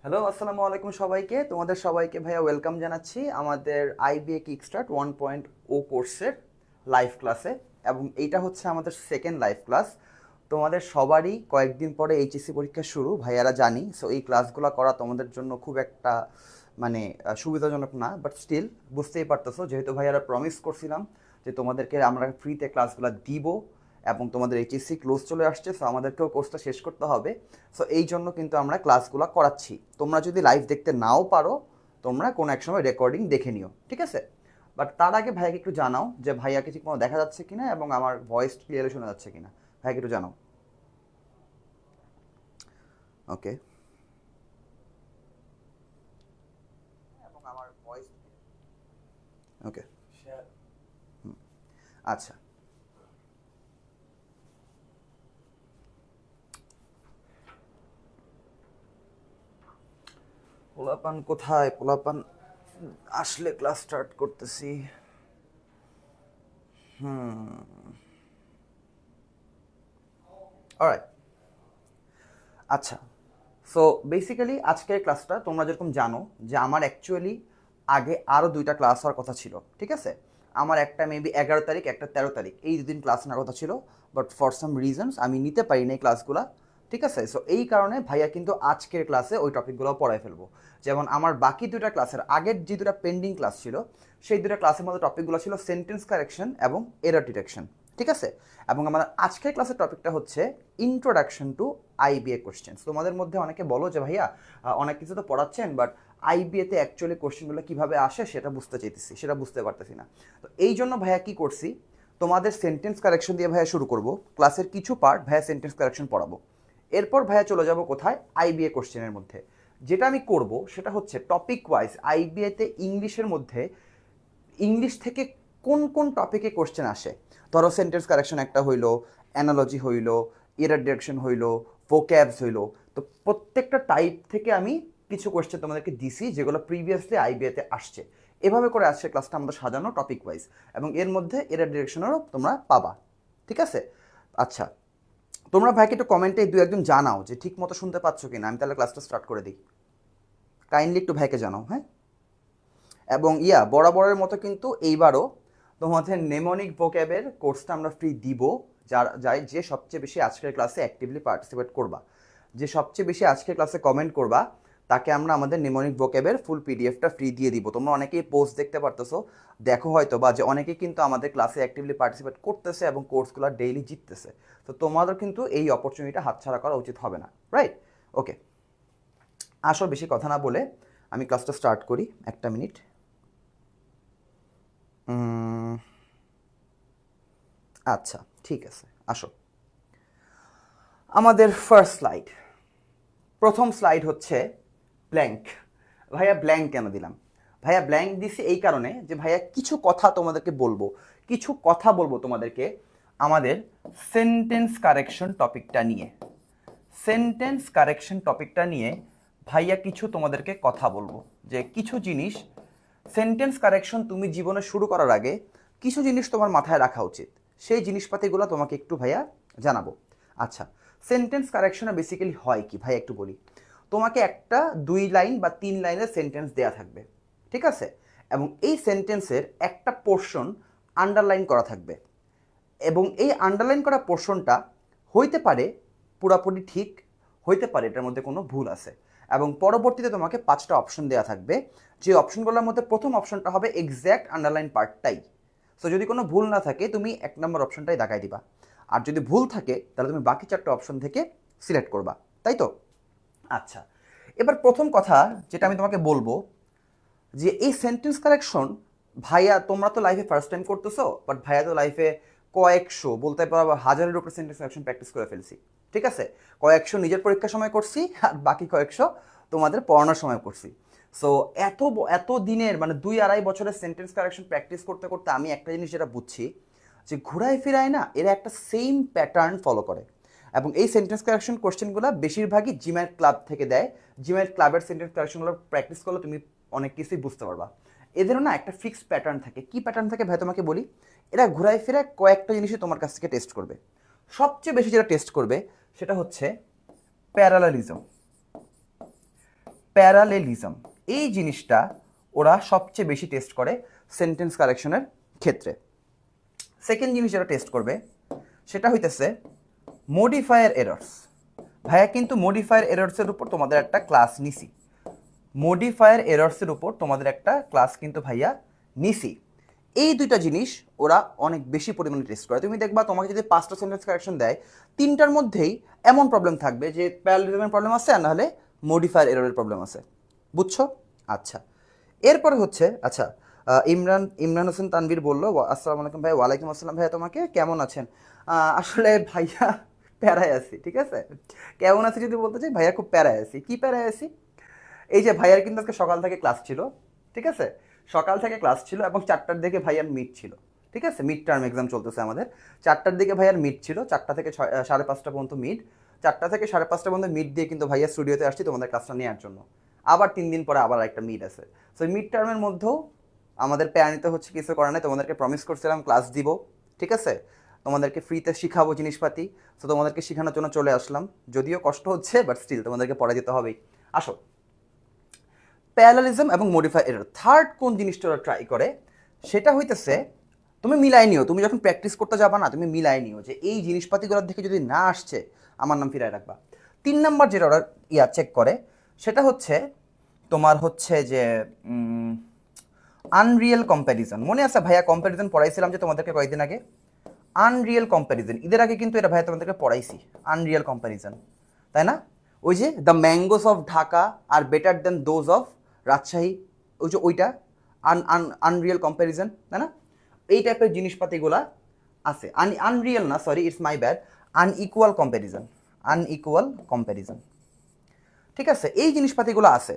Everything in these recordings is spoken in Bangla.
হ্যালো, আসসালামু আলাইকুম সবাইকে। তোমাদের সবাইকে ভাইয়া ওয়েলকাম জানাচ্ছি আমাদের আইবিএ কিকস্টার্ট 1.0 কোর্সের লাইভ ক্লাসে। এবং এইটা হচ্ছে আমাদের সেকেন্ড লাইভ ক্লাস। তোমাদের সবারই কয়েকদিন পরে এইচএসসি পরীক্ষা শুরু, ভাইয়ারা জানি। সো এই ক্লাসগুলো করা তোমাদের জন্য খুব একটা মানে সুবিধাজনক না, বাট স্টিল বুঝতেই পারতেছো, যেহেতু ভাইয়ারা প্রমিস করছিলাম যে তোমাদেরকে আমরা ফ্রিতে ক্লাসগুলো দিব এবং তোমাদের এইচএসসি ক্লোজ চলে আসছে, সো আমাদেরকেও কোর্সটা শেষ করতে হবে। সো এই জন্য কিন্তু আমরা ক্লাসগুলো করাচ্ছি। তোমরা যদি লাইভ দেখতে নাও পারো, তোমরা কোনো এক সময় রেকর্ডিং দেখে নিও, ঠিক আছে? বাট তার আগে ভাইয়াকে একটু জানাও যে ভাইয়াকে ঠিক মতো দেখা যাচ্ছে কিনা এবং আমার ভয়েস ক্লিয়ারলি শোনা যাচ্ছে কিনা। ভাইয়াকে একটু জানাও। ওকে। এবং আমার ভয়েস ওকে। আচ্ছা, পোলাপান কোথায়? পোলাপান আসলে ক্লাস স্টার্ট করতেছি। অলরাইট। আচ্ছা, সো বেসিক্যালি আজকের ক্লাসটা তোমরা যেরকম জানো যে আমার অ্যাকচুয়ালি আগে আরও দুইটা ক্লাস হওয়ার কথা ছিল, ঠিক আছে? আমার একটা মেবি 11 তারিখ, একটা 13 তারিখ, এই দুদিন ক্লাস নেওয়ার কথা ছিল। বাট ফর সাম রিজনস আমি নিতে পারি না এই ক্লাসগুলো, ঠিক আছে? সো এই কারণে ভাইয়া কিন্তু আজকের ক্লাসে ওই টপিকগুলো পড়ায় ফেলবো। যেমন আমার বাকি দুটা ক্লাসের আগের যে দুটা পেন্ডিং ক্লাস ছিল, সেই দুটা ক্লাসের মধ্যে টপিকগুলো ছিল সেন্টেন্স কারেকশন এবং এরর ডিটেকশন, ঠিক আছে? এবং আমার আজকের ক্লাসের টপিকটা হচ্ছে ইন্ট্রোডাকশন টু আইবিএ কোশ্চেন্স। তোমাদের মধ্যে অনেকে বলো যে ভাইয়া অনেক কিছু তো পড়াচ্ছেন, বাট আইবিএতে অ্যাকচুয়ালি কোশ্চেনগুলো কীভাবে আসে সেটা বুঝতে চাইতেছি, সেটা বুঝতে পারতেছি না। তো এই জন্য ভাইয়া কী করছি, তোমাদের সেন্টেন্স কারেকশন দিয়ে ভাইয়া শুরু করব। ক্লাসের কিছু পার্ট ভাইয়া সেন্টেন্স কারেকশন পড়াবো। এরপর ভাইয়া চলে যাব কোথায়? আইবিএ কোশ্চেনের মধ্যে। যেটা আমি করব সেটা হচ্ছে টপিক ওয়াইজ আইবিএতে ইংলিশের মধ্যে ইংলিশ থেকে কোন কোন টপিকে কোশ্চেন আসে। ধরো সেন্টেন্স কারেকশন একটা হইলো, অ্যানালজি হইলো, এরার ডিরেকশন হইলো, ভোক্যাবস হইলো। তো প্রত্যেকটা টাইপ থেকে আমি কিছু কোশ্চেন তোমাদেরকে দিছি যেগুলো প্রিভিয়াসলি আইবিএতে আসছে। এভাবে করে আসছে ক্লাসটা আমাদের সাজানো টপিক ওয়াইজ, এবং এর মধ্যে এরার ডিরেকশনেরও তোমরা পাবা, ঠিক আছে? আচ্ছা, তোমরা ভাইকে একটু কমেন্টে দু একজন জানাও যে ঠিক মতো শুনতে পাচ্ছ কিনা, আমি তাহলে ক্লাসটা স্টার্ট করে দিই। কাইন্ডলি একটু ভাইকে জানাও, হ্যাঁ? এবং বরাবরের মতো কিন্তু এইবারও তোমাদের নেমনিক ভোক্যাবের কোর্সটা আমরা ফ্রি দিব। যে সবচেয়ে বেশি আজকের ক্লাসে অ্যাক্টিভলি পার্টিসিপেট করবা, যে সবচেয়ে বেশি আজকের ক্লাসে কমেন্ট করবা, তাকে আমরা আমাদের নেমনিক ভোক্যাবের ফুল পিডিএফটা ফ্রি দিয়ে দিব। তোমরা অনেকেই পোস্ট দেখতে পারতেছো, দেখো হয়তো বা যে অনেকেই কিন্তু আমাদের ক্লাসে অ্যাক্টিভলি পার্টিসিপেট করতেছে এবং কোর্সগুলো ডেইলি জিততেছে। তো তোমাদের কিন্তু এই অপরচুনিটিটা হাতছাড়া করা উচিত হবে না, রাইট? ওকে, আসো বেশি কথা না বলে আমি ক্লাসটা স্টার্ট করি। একটা মিনিট। আচ্ছা, ঠিক আছে, আসো। আমাদের ফার্স্ট স্লাইড, প্রথম স্লাইড হচ্ছে ব্ল্যাঙ্ক। ভাইয়া ব্ল্যাঙ্ক কেন দিলাম? ভাইয়া ব্ল্যাঙ্ক দিছি এই কারণে যে ভাইয়া কিছু কথা তোমাদেরকে বলবো, কিছু কথা বলবো তোমাদেরকে আমাদের সেন্টেন্স কারেকশন টপিকটা নিয়ে। সেন্টেন্স কারেকশন টপিকটা নিয়ে ভাইয়া কিছু তোমাদেরকে কথা বলবো, যে কিছু জিনিস সেন্টেন্স কারেকশন তুমি জীবনে শুরু করার আগে কিছু জিনিস তোমার মাথায় রাখা উচিত। সেই জিনিসপাতিগুলো তোমাকে একটু ভাইয়া জানাবো। আচ্ছা, সেন্টেন্স কারেকশনে বেসিক্যালি হয় কি ভাইয়া একটু বলি। তোমাকে একটা 2 লাইন বা 3 লাইনের সেন্টেন্স দেয়া থাকবে, ঠিক আছে? এবং এই সেন্টেন্সের একটা পোর্শন আন্ডারলাইন করা থাকবে, এবং এই আন্ডারলাইন করা পোর্শনটা হইতে পারে পুরাপুরি ঠিক, হইতে পারে এটার মধ্যে কোনো ভুল আছে। এবং পরবর্তীতে তোমাকে 5টা অপশন দেওয়া থাকবে, যে অপশনগুলোর মধ্যে প্রথম অপশনটা হবে এক্স্যাক্ট আন্ডারলাইন পার্টটাই। সো যদি কোনো ভুল না থাকে তুমি 1 নম্বর অপশনটাই দেখাই দিবা, আর যদি ভুল থাকে তাহলে তুমি বাকি 4টা অপশন থেকে সিলেক্ট করবা, তাই তো? আচ্ছা, এবার প্রথম কথা যেটা আমি তোমাকে বলবো, যে এই সেন্টেন্স কারেকশন ভাইয়া তোমরা তো লাইফে ফার্স্ট টাইম করতেছো, বাট ভাইয়া তো লাইফে কয়েকশো, বলতে পারো হাজারের উপরে সেন্টেন্স কারেকশন প্র্যাকটিস করে ফেলছি, ঠিক আছে? কয়েকশো নিজের পরীক্ষার সময় করছি, আর বাকি কয়েকশো তোমাদের পড়ানোর সময় করছি। সো এত দিনের মানে 2-2.5 বছরের সেন্টেন্স কারেকশন প্র্যাকটিস করতে করতে আমি একটা জিনিস যেটা বুঝছি, যে ঘুরায় ফিরায় না এরা একটা সেম প্যাটার্ন ফলো করে। এবং এই সেন্টেন্স কারেকশন কোশ্চেনগুলো বেশিরভাগই জিম্যাট ক্লাব থেকে দেয়। জিম্যাট ক্লাবের সেন্টেন্স কারেকশনগুলো প্র্যাকটিস করলে তুমি অনেক কিছুই বুঝতে পারবা। এদেরও না একটা ফিক্সড প্যাটার্ন থাকে। কি প্যাটার্ন থাকে ভাই তোমাকে বলি। এরা ঘুরায় ফিরে কয়েকটা জিনিসই তোমার কাছ থেকে টেস্ট করবে। সবচেয়ে বেশি যেটা টেস্ট করবে সেটা হচ্ছে প্যারালালিজম। প্যারালেলিজম, এই জিনিসটা ওরা সবচেয়ে বেশি টেস্ট করে সেন্টেন্স কারেকশনের ক্ষেত্রে। সেকেন্ড জিনিস যেটা টেস্ট করবে সেটা হইতেছে মডিফায়ার এরর্স। ভাইয়া কিন্তু মডিফায়ার এরর্সের উপর তোমাদের একটা ক্লাস নিছি, মডিফায়ার এরর্সের উপর তোমাদের একটা ক্লাস কিন্তু ভাইয়া নিছি। এই দুইটা জিনিস ওরা অনেক বেশি পরিমাণে টেস্ট করে। তুমি দেখবা তোমাকে যদি 5টা সেন্টেন্স কারেকশন দেয়, 3টার মধ্যেই এমন প্রবলেম থাকবে যে প্যারালেলিজমের প্রবলেম আছে আর নাহলে মডিফায়ার এররের প্রবলেম আছে। বুঝছো? আচ্ছা, এরপরে হচ্ছে আচ্ছা ইমরান হোসেন তানভীর বললো আসসালামু আলাইকুম ভাই। ওয়ালাইকুম আসসালাম ভাইয়া, তোমাকে কেমন আছেন? আসলে ভাইয়া প্যারায় আছি, ঠিক আছে? কেমন আছি যদি বলতে চাই, ভাইয়া খুব প্যারায় আছি। কি প্যারায় আছি? এই যে ভাইয়ার কিন্তু আজকে সকাল থেকে ক্লাস ছিল, ঠিক আছে? সকাল থেকে ক্লাস ছিল এবং 4টার দিকে ভাইয়ার মিট ছিল, ঠিক আছে? মিড টার্ম এক্সাম চলতেছে আমাদের। 4টার দিকে ভাইয়ার মিট ছিল, 4টা থেকে 5:30 পর্যন্ত মিড। 4টা থেকে 5:30 পর্যন্ত মিড দিয়ে কিন্তু ভাইয়া স্টুডিওতে আসছি তোমাদের ক্লাসটা নেওয়ার জন্য। আবার 3 দিন পরে আবার একটা মিড আছে। সো মিড টার্মের মধ্যেও আমাদের প্যারা নিতে হচ্ছে, কিছু করার নাই। তোমাদেরকে প্রমিস করছিলাম ক্লাস দিব, ঠিক আছে? তোমাদেরকে ফ্রিতে শিখাবো জিনিসপাতি। সো তোমাদেরকে শেখানোর জন্য চলে আসলাম, যদিও কষ্ট হচ্ছে বাট স্টিল তোমাদেরকে পড়া দিতে হবেই। আসো, প্যারালেলিজম এবং মডিফায়ার এরর। থার্ড কোন জিনিসটা ওরা ট্রাই করে সেটা হইতেছে, তুমি মিলাই নিও, তুমি যখন প্র্যাকটিস করতে যাবা না, তুমি মিলাই নিও যে এই জিনিসপাতিগুলোর দেখে যদি না আসছে আমার নাম ফিরায় রাখবা। 3 নাম্বার যেটা ওরা চেক করে সেটা হচ্ছে তোমার হচ্ছে যে আনরিয়েল কম্প্যারিজন। মনে আছে ভাইয়া কম্প্যারিজন পড়াইছিলাম যে তোমাদেরকে কয়েকদিন আগে? আনরিয়েল কম্প্যারিজন, ঈদের আগে কিন্তু এটা ভাইয়া তোমাদেরকে পড়াইছি, আনরিয়েল কম্প্যারিজন, তাই না? ওই যে the mangoes of Dhaka are better than those of Rajshahi, ওই যে ওইটা আনরিয়েল কম্প্যারিজন, তাই না? এই টাইপের জিনিসপাতিগুলা আছে। আনরিয়েল না, sorry, it's my bad, unequal comparison, unequal comparison, ঠিক আছে? এই জিনিসপাতিগুলো আছে।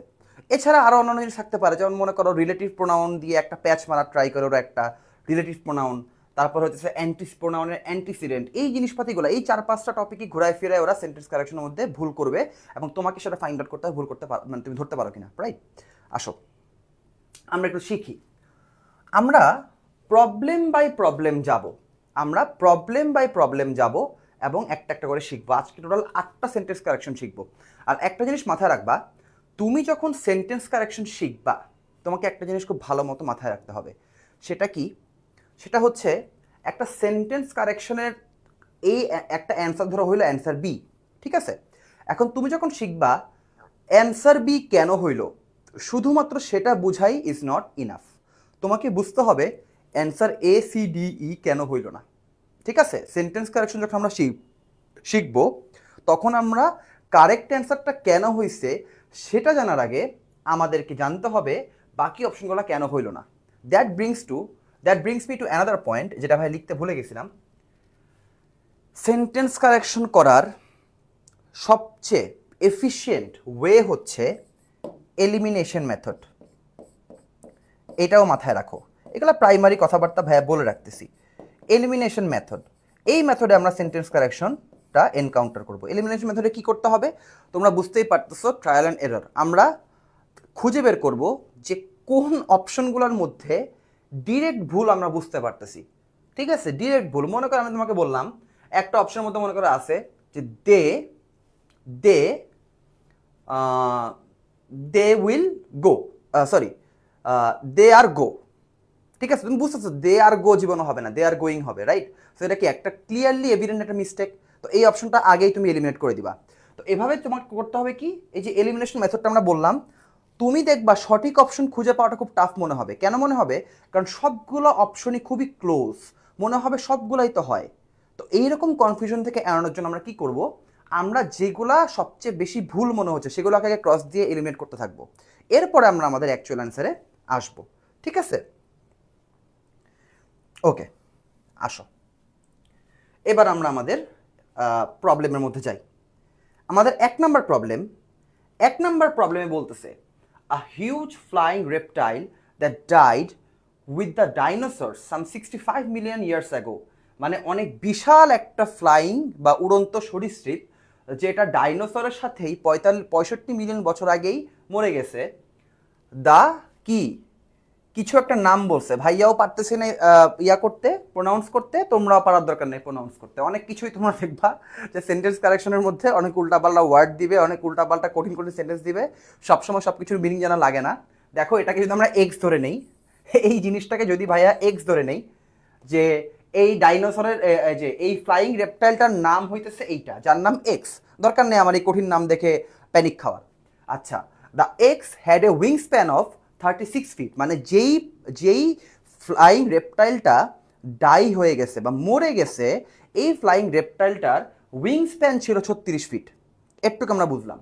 এছাড়া আরও অন্যান্য জিনিস থাকতে পারে, যেমন মনে করো রিলেটিভ প্রোনাউন দিয়ে একটা প্যাচ মারা ট্রাই করে ওরা, একটা রিলেটিভ প্রোনাউন, তারপর হচ্ছে অ্যান্টিস প্রোনাউনের অ্যান্টিসিডেন্ট। এই জিনিসপাতিগুলো, এই 4-5টা টপিকই ঘুরায় ফিরায় ওরা সেন্টেন্স কারেকশনের মধ্যে ভুল করবে এবং তোমাকে সেটা ফাইন্ড আউট করতে হবে, ভুল করতে পারো, মানে তুমি ধরতে পারো কিনা, রাইট? আসো আমরা একটু শিখি। আমরা প্রবলেম বাই প্রবলেম যাব, আমরা প্রবলেম বাই প্রবলেম যাব এবং একটা একটা করে শিখবো। আজকে টোটাল 8টা সেন্টেন্স কারেকশন শিখবো। আর একটা জিনিস মাথায় রাখবা, তুমি যখন সেন্টেন্স কারেকশন শিখবা তোমাকে একটা জিনিস খুব ভালো মতো মাথায় রাখতে হবে। সেটা কি? সেটা হচ্ছে একটা সেন্টেন্স কারেকশনের এই একটা অ্যান্সার ধরো হইলো অ্যান্সার বি, ঠিক আছে? এখন তুমি যখন শিখবা অ্যান্সার বি কেন হইল, শুধুমাত্র সেটা বুঝাই ইজ নট ইনাফ। তোমাকে বুঝতে হবে answer A C D E কেন হইল না, ঠিক আছে? সেন্টেন্স কারেকশন যখন আমরা শিখবো তখন আমরা কারেক্ট অ্যান্সারটা কেন হয়েছে সেটা জানার আগে আমাদেরকে জানতে হবে বাকি অপশনগুলো কেন হইল না। That brings me to another point, যেটা ভাই লিখতে ভুলে গেছিলাম। সেন্টেন্স কারেকশন করার সবচেয়ে এফিশিয়েন্ট ওয়ে হচ্ছে এলিমিনেশন মেথড। এটাও মাথায় রাখো, এগুলো প্রাইমারি কথাবার্তা ভাইয়া বলে রাখতেছি। এলিমিনেশন মেথড, এই মেথডে আমরা সেন্টেন্স কারেকশনটা এনকাউন্টার করব। এলিমিনেশন মেথডে কি করতে হবে তোমরা বুঝতেই পারতেছো, ট্রায়াল অ্যান্ড এরর। আমরা খুঁজে বের করব যে কোন অপশনগুলোর মধ্যে ডিরেক্ট ভুল আমরা বুঝতে পারতেছি, ঠিক আছে? ডিরেক্ট ভুল, মনে করো আমি তোমাকে বললাম একটা অপশনের মধ্যে মনে করো আছে যে দে উইল গো, সরি দে আর গো, ঠিক আছে? তুমি বুঝতেছো দে আর গো জীবনও হবে না, দে আর গোয়িং হবে, রাইট? সো এটা কি একটা ক্লিয়ারলি এভিডেন্ট একটা মিস্টেক। তো এই অপশনটা আগেই তুমি এলিমিনেট করে দিবা। তো এভাবে তোমাকে করতে হবে কি, এই যে এলিমিনেশন মেথডটা আমরা বললাম, তুমি দেখবা সঠিক অপশন খুঁজে পাওয়াটা খুব টাফ মনে হবে। কেন মনে হবে? কারণ সবগুলো অপশনই খুবই ক্লোজ, মনে হবে সবগুলাই তো হয়। তো এইরকম কনফিউশন থেকে এড়ানোর জন্য আমরা কি করব, আমরা যেগুলা সবচেয়ে বেশি ভুল মনে হচ্ছে সেগুলোকে আগে ক্রস দিয়ে এলিমিনেট করতে থাকবো, এরপরে আমরা আমাদের অ্যাকচুয়াল অ্যান্সারে আসবো, ঠিক আছে? ওকে, আসো এবার আমরা আমাদের প্রবলেমের মধ্যে যাই। আমাদের 1 নাম্বার প্রবলেমে বলতেছে a huge flying reptile that died with the dinosaur some 65 million years ago. মানে অনেক বিশাল একটা ফ্লাইং বা উড়ন্ত সরীসৃপ যেটা ডাইনোসরের সাথেই 65 মিলিয়ন বছর আগেই মরে গেছে। দ্য কি কিছু একটা নাম বলছে, ভাইয়াও পারতেছে না ইয়া করতে, প্রোনাউন্স করতে, তোমরাও পারার দরকার নেই প্রোনাউন্স করতে। অনেক কিছুই তোমরা দেখবা যে সেন্টেন্স কারেকশনের মধ্যে অনেক উল্টাপাল্টা ওয়ার্ড দিবে, অনেক উল্টাপাল্টা কঠিন কঠিন সেন্টেন্স দিবে, সবসময় সব কিছুর মিনিং জানা লাগে না। দেখো এটাকে যদি আমরা এক্স ধরে নেই, এই জিনিসটাকে যদি ভাইয়া এক্স ধরে নেই, যে এই ডাইনোসরের যে এই ফ্লাইং রেপটাইলটার নাম হইতেছে এইটা, যার নাম এক্স, দরকার নেই আমার এই কঠিন নাম দেখে প্যানিক খাওয়ার। আচ্ছা, the X had a wing span of 36 feet, মানে যেই যেই ফ্লাইং রেপটাইলটা ডাই হয়ে গেছে বা মরে গেছে, এই ফ্লাইং রেপটাইলটার উইং স্প্যান ছিল 36 ফিট। একটুকু আমরা বুঝলাম।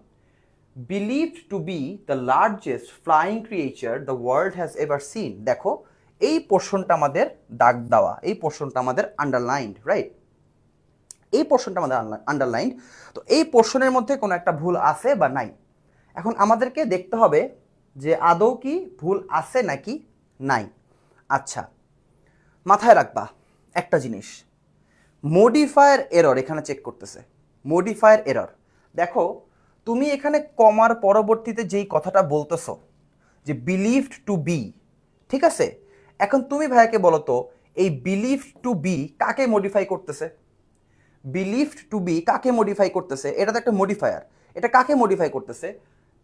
Believed to be the largest flying creature the world has ever seen. দেখো এই পোর্শনটা আমাদের দাগ দেওয়া, এই পোর্শনটা আমাদের আন্ডারলাইন্ড, রাইট? এই পোর্শনটা আমাদের আন্ডারলাইন্ড। তো এই পোর্শনের মধ্যে কোনো একটা ভুল আছে বা নাই, এখন আমাদেরকে দেখতে হবে যে আদৌ কি ভুল আছে নাকি নাই। আচ্ছা, মাথায় রাখবা একটা জিনিস, মডিফায়ার এরর এখানে চেক করতেছে, মডিফায়ার এরর। দেখো তুমি এখানে কমার পরবর্তীতে যেই কথাটা বলতেছো যে বিলিভড টু বি, ঠিক আছে, এখন তুমি ভাইয়াকে বলো তো এই বিলিভড টু বি কাকে মডিফাই করতেছে? বিলিভড টু বি কাকে মডিফাই করতেছে? এটা তো একটা মডিফায়ার, এটা কাকে মডিফাই করতেছে?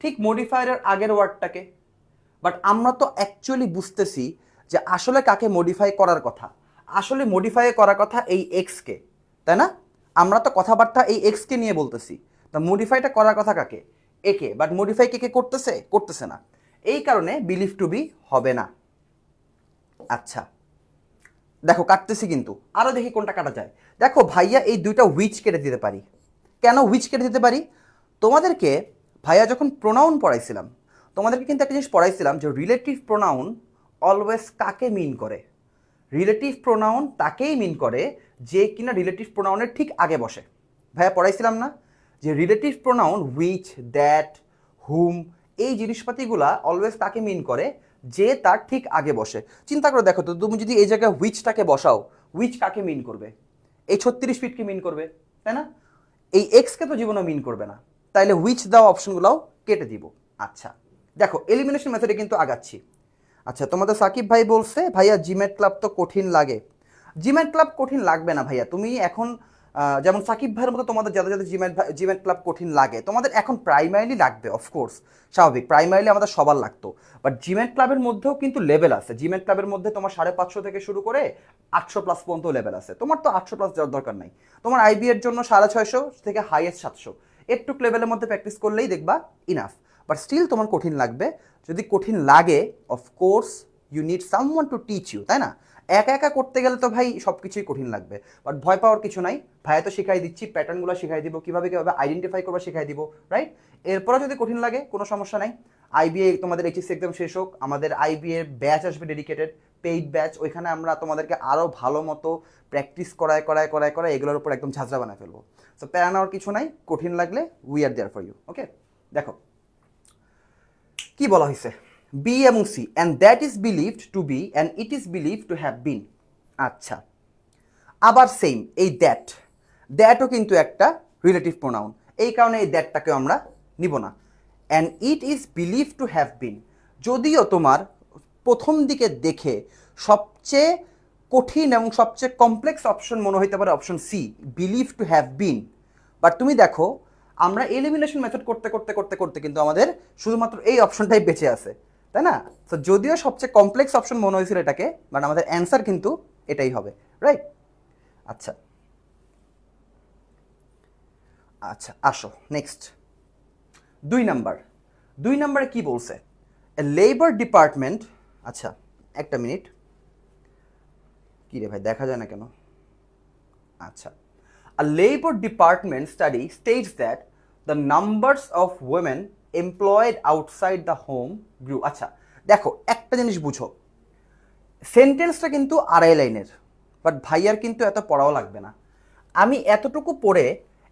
ঠিক মডিফায়ারের আগের ওয়ার্ডটাকে। বাট আমরা তো অ্যাকচুয়ালি বুঝতেছি যে আসলে কাকে মডিফাই করার কথা, আসলে মডিফাই করার কথা এই এক্সকে, তাই না? আমরা তো কথাবার্তা এই এক্সকে নিয়ে বলতেছি, তা মডিফাইটা করার কথা কাকে? একে। বাট মডিফাই কে কে করতেছে? করতেছে না, এই কারণে বিলিভ টু বি হবে না। আচ্ছা দেখো কাটতেছি, কিন্তু আরও দেখি কোনটা কাটা যায়। দেখো ভাইয়া এই দুইটা উইচ কেটে দিতে পারি। কেন উইচ কেটে দিতে পারি? তোমাদেরকে ভাইয়া যখন প্রোনাউন পড়াইছিলাম, তোমাদেরকে কিন্তু একটা জিনিস পড়াইছিলাম যে রিলেটিভ প্রোনাউন অলওয়েজ কাকে মিন করে? রিলেটিভ প্রোনাউন তাকেই মিন করে যে কিনা রিলেটিভ প্রোনাউনের ঠিক আগে বসে। ভাইয়া পড়াইছিলাম না যে রিলেটিভ প্রোনাউন হুইচ, দ্যাট, হুম, এই জিনিসপাতিগুলা অলওয়েজ তাকে মিন করে যে তার ঠিক আগে বসে। চিন্তা করে দেখো তো, তুমি যদি এই জায়গায় হুইচটাকে বসাও, হুইচ কাকে মিন করবে? এই 36 ফিটকে মিন করবে, তাই না? এই এক্সকে তো জীবনে মিন করবে না, তাইলে হুইচ দেওয়া অপশনগুলোও কেটে দিব। আচ্ছা দেখো এলিমিনেশন মেথডে কিন্তু আগাচ্ছি। আচ্ছা তোমাদের সাকিব ভাই বলছে ভাইয়া জিমেট ক্লাব তো কঠিন লাগে। জিমেট ক্লাব কঠিন লাগবে না ভাইয়া, তুমি এখন যেমন সাকিব ভাইয়ের মতো তোমাদের যাদের যাদের জিমেট ক্লাব কঠিন লাগে, তোমাদের এখন প্রাইমারিলি লাগবে, অফকোর্স স্বাভাবিক, প্রাইমারিলি আমাদের সবার লাগতো। বাট জিমেট ক্লাবের মধ্যেও কিন্তু লেভেল আছে, জিমেট ক্লাবের মধ্যে তোমার 550 থেকে শুরু করে 800+ পর্যন্ত লেভেল আছে। তোমার তো 800+ যাওয়ার দরকার নাই, তোমার আইবি এর জন্য 650 থেকে হাইয়েস্ট 700 একটুক লেভেলের মধ্যে প্র্যাকটিস করলেই দেখবা ইনাফ। বাট স্টিল তোমার কঠিন লাগবে। যদি কঠিন লাগে of course you need someone to teach you, তাই না? একা একা করতে গেলে তো ভাই সব কিছুই কঠিন লাগবে। বাট ভয় পাওয়ার কিছু নাই, ভাইয়া তো শিখাই দিচ্ছি, প্যাটার্নগুলো শিখাই দিব, কীভাবে কীভাবে আইডেন্টিফাই করবা শিখাই দিব, রাইট? এরপরে যদি কঠিন লাগে কোনো সমস্যা নাই, আইবিএ তোমাদের এইচএসসি এক্সাম শেষ হোক, আমাদের আইবিএ ব্যাচ আসবে ডেডিকেটেড পেইড ব্যাচ, ওইখানে আমরা তোমাদেরকে আরও ভালো মতো প্র্যাকটিস করায় করায় করায় করায় এগুলোর উপর একদম ঝাঁঝরা বানায় ফেলবো। সো প্যারা নেওয়ার কিছু নাই, কঠিন লাগলে we are there for you. Okay, দেখো কি বলা হয়েছে, বি এবং C, and that is believed to be and it is believed to have been. আচ্ছা আবার সেম, এই দ্যাটও কিন্তু একটা রিলেটিভ প্রোনাউন, এই কারণে এই দ্যাটটাকেও আমরা নিব না। And it is believed to have বিন, যদিও তোমার প্রথম দিকে দেখে সবচেয়ে কঠিন এবং সবচেয়ে কমপ্লেক্স অপশন মনে হইতে পারে option C, believe to have been. But তুমি দেখো আমরা এলিমিনেশন মেথড করতে করতে করতে করতে কিন্তু আমাদের শুধুমাত্র এই অপশনটাই বেঁচে আছে, তাই না? তো যদিও সবচেয়ে কমপ্লেক্স অপশন মনে হয়েছিল এটাকে, বাট আমাদের অ্যান্সার কিন্তু এটাই হবে, রাইট? আচ্ছা আচ্ছা আসো নেক্সট 2 নাম্বারে কি বলছে, লেবার ডিপার্টমেন্ট। আচ্ছা একটা মিনিট, কি রে ভাই দেখা যায় না কেন? আচ্ছা, a labor department study states that the numbers of women employed outside the home grew. আচ্ছা দেখো একটা জিনিস বুঝো, সেন্টেন্সটা কিন্তু 2.5 লাইনের, বাট ভাইয়ার কিন্তু এত পড়াও লাগবে না। আমি এতটুকু পড়ে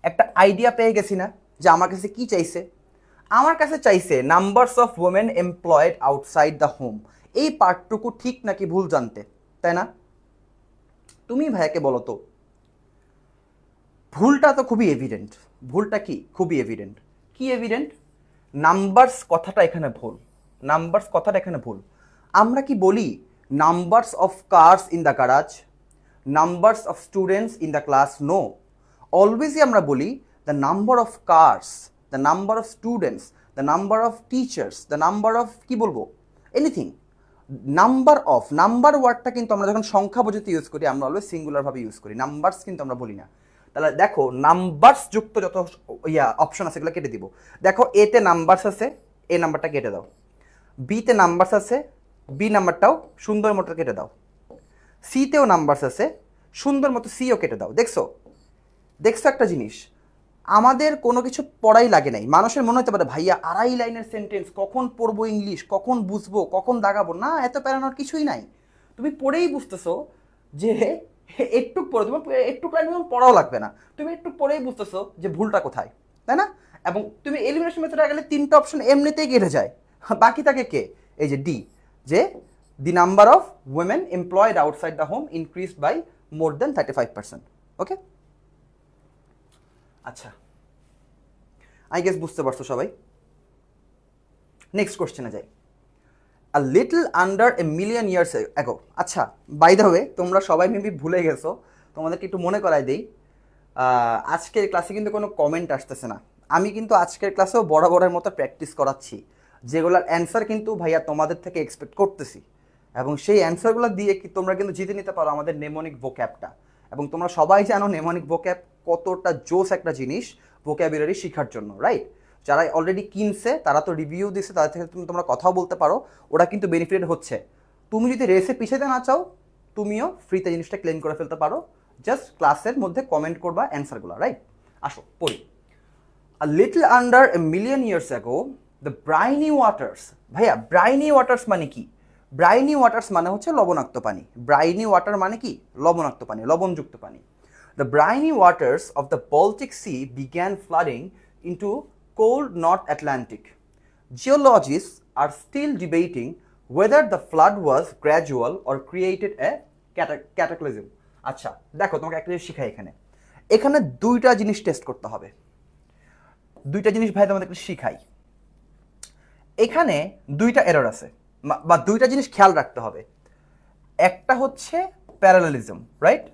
একটা আইডিয়া পেয়ে গেছি না যে আমার কাছে কি চাইছে? আমার কাছে চাইছে numbers of women employed outside the home. এই পার্টটুকু ঠিক নাকি ভুল জানতে, তাই না? তুমি ভাইয়াকে বলো তো, ভুলটা তো খুবই এভিডেন্ট। ভুলটা কি? খুবই এভিডেন্ট। কি এভিডেন্ট? নাম্বারস কথাটা এখানে ভুল, নাম্বারস কথাটা এখানে ভুল। আমরা কি বলি numbers of cars in the garage, numbers of students in the class? No, অলওয়েজই আমরা বলি the number of cars, the number of students, the number of teachers, the number of কি বলবো এনিথিং। নাম্বার অফ, নাম্বার ওয়ার্ডটা কিন্তু আমরা যখন সংখ্যা বোঝাতে ইউজ করি আমরা অলওয়েজ সিঙ্গুলারভাবে ইউজ করি, নাম্বারস কিন্তু আমরা বলি না। তাহলে দেখো নাম্বারস যুক্ত যত অপশন আছে এগুলো কেটে দিব। দেখো এতে নাম্বারস আছে, এ নাম্বারটা কেটে দাও। বিতে নাম্বারস আছে, বি নাম্বারটাও সুন্দর মতো কেটে দাও। সিতেও নাম্বারস আছে, সুন্দর মতো সিও কেটে দাও। দেখছো দেখছো একটা জিনিস, আমাদের কোনো কিছু পড়াই লাগে নাই। মানুষের মনে হতে পারে ভাইয়া 2.5 লাইনের সেন্টেন্স কখন পড়বো, ইংলিশ কখন বুঝবো, কখন দাগাবো, না এত প্যারানোর কিছুই নাই। তুমি পড়েই বুঝতেছো যে একটু পড়ে, তোমার একটু লাইন পড়াও লাগবে না, তুমি একটু পড়েই বুঝতেছো যে ভুলটা কোথায়, তাই না? এবং তুমি এলিমিনেশন মেথডে গেলে 3টা অপশন এমনিতেই কেটে যায়, বাকি থাকে কে? এই যে ডি, যে the number of women employed outside the home increased by more than 35%। Okay, আচ্ছা আই গেস বুঝতে পারছো সবাই। নেক্সট কোশ্চেনে যাই। A little under a million years ago. আচ্ছা বাই দ্য ওয়ে, তোমরা সবাই মেবি ভুলে গেছো, তোমাদেরকে একটু মনে করাই দেই। আজকের ক্লাসে কিন্তু কোনো কমেন্ট আসতেছে না। আমি কিন্তু আজকের ক্লাসেও বরাবরের মতো প্র্যাকটিস করাচ্ছি, যেগুলোর অ্যান্সার কিন্তু ভাইয়া তোমাদের থেকে এক্সপেক্ট করতেছি, এবং সেই অ্যান্সারগুলো দিয়ে কি তোমরা কিন্তু জিতে নিতে পারো আমাদের নেমোনিক ভোক্যাবটা। এবং তোমরা সবাই জানো নেমোনিক ভোক্যাব কতটা জোস একটা জিনিস ভোক্যাবুলারি শেখার জন্য, রাইট? যারা অলরেডি কিনছে তারা তো রিভিউ দিচ্ছে, তাদের থেকে তোমরা কথাও বলতে পারো, ওরা কিন্তু বেনিফিটেড হচ্ছে। তুমি যদি রেসে পিছাতে না চাও, তুমিও ফ্রিতে জিনিসটা ক্লেম করে ফেলতে পারো, জাস্ট ক্লাসের মধ্যে কমেন্ট করবা অ্যান্সারগুলো, রাইট? আসো পড়ি। A little under a million years ago, the briny waters, ভাইয়া briny waters মানে কি? ব্রাইনি ওয়াটার্স মানে হচ্ছে লবণাক্ত পানি। ব্রাইনি ওয়াটার মানে কি? লবণাক্ত পানি, লবণযুক্ত পানি। The briny waters of the Baltic Sea began flooding into cold North Atlantic. Geologists are still debating whether the flood was gradual or created a cataclysm. আচ্ছা দেখো, তোমাকে একটা জিনিস শিখাই। এখানে দুইটা জিনিস টেস্ট করতে হবে, দুইটা জিনিস ভাই তোমাদেরকে শিখাই। এখানে দুইটা এরর আছে, বা দুইটা জিনিস খেয়াল রাখতে হবে। একটা হচ্ছে প্যারালেলিজম, রাইট?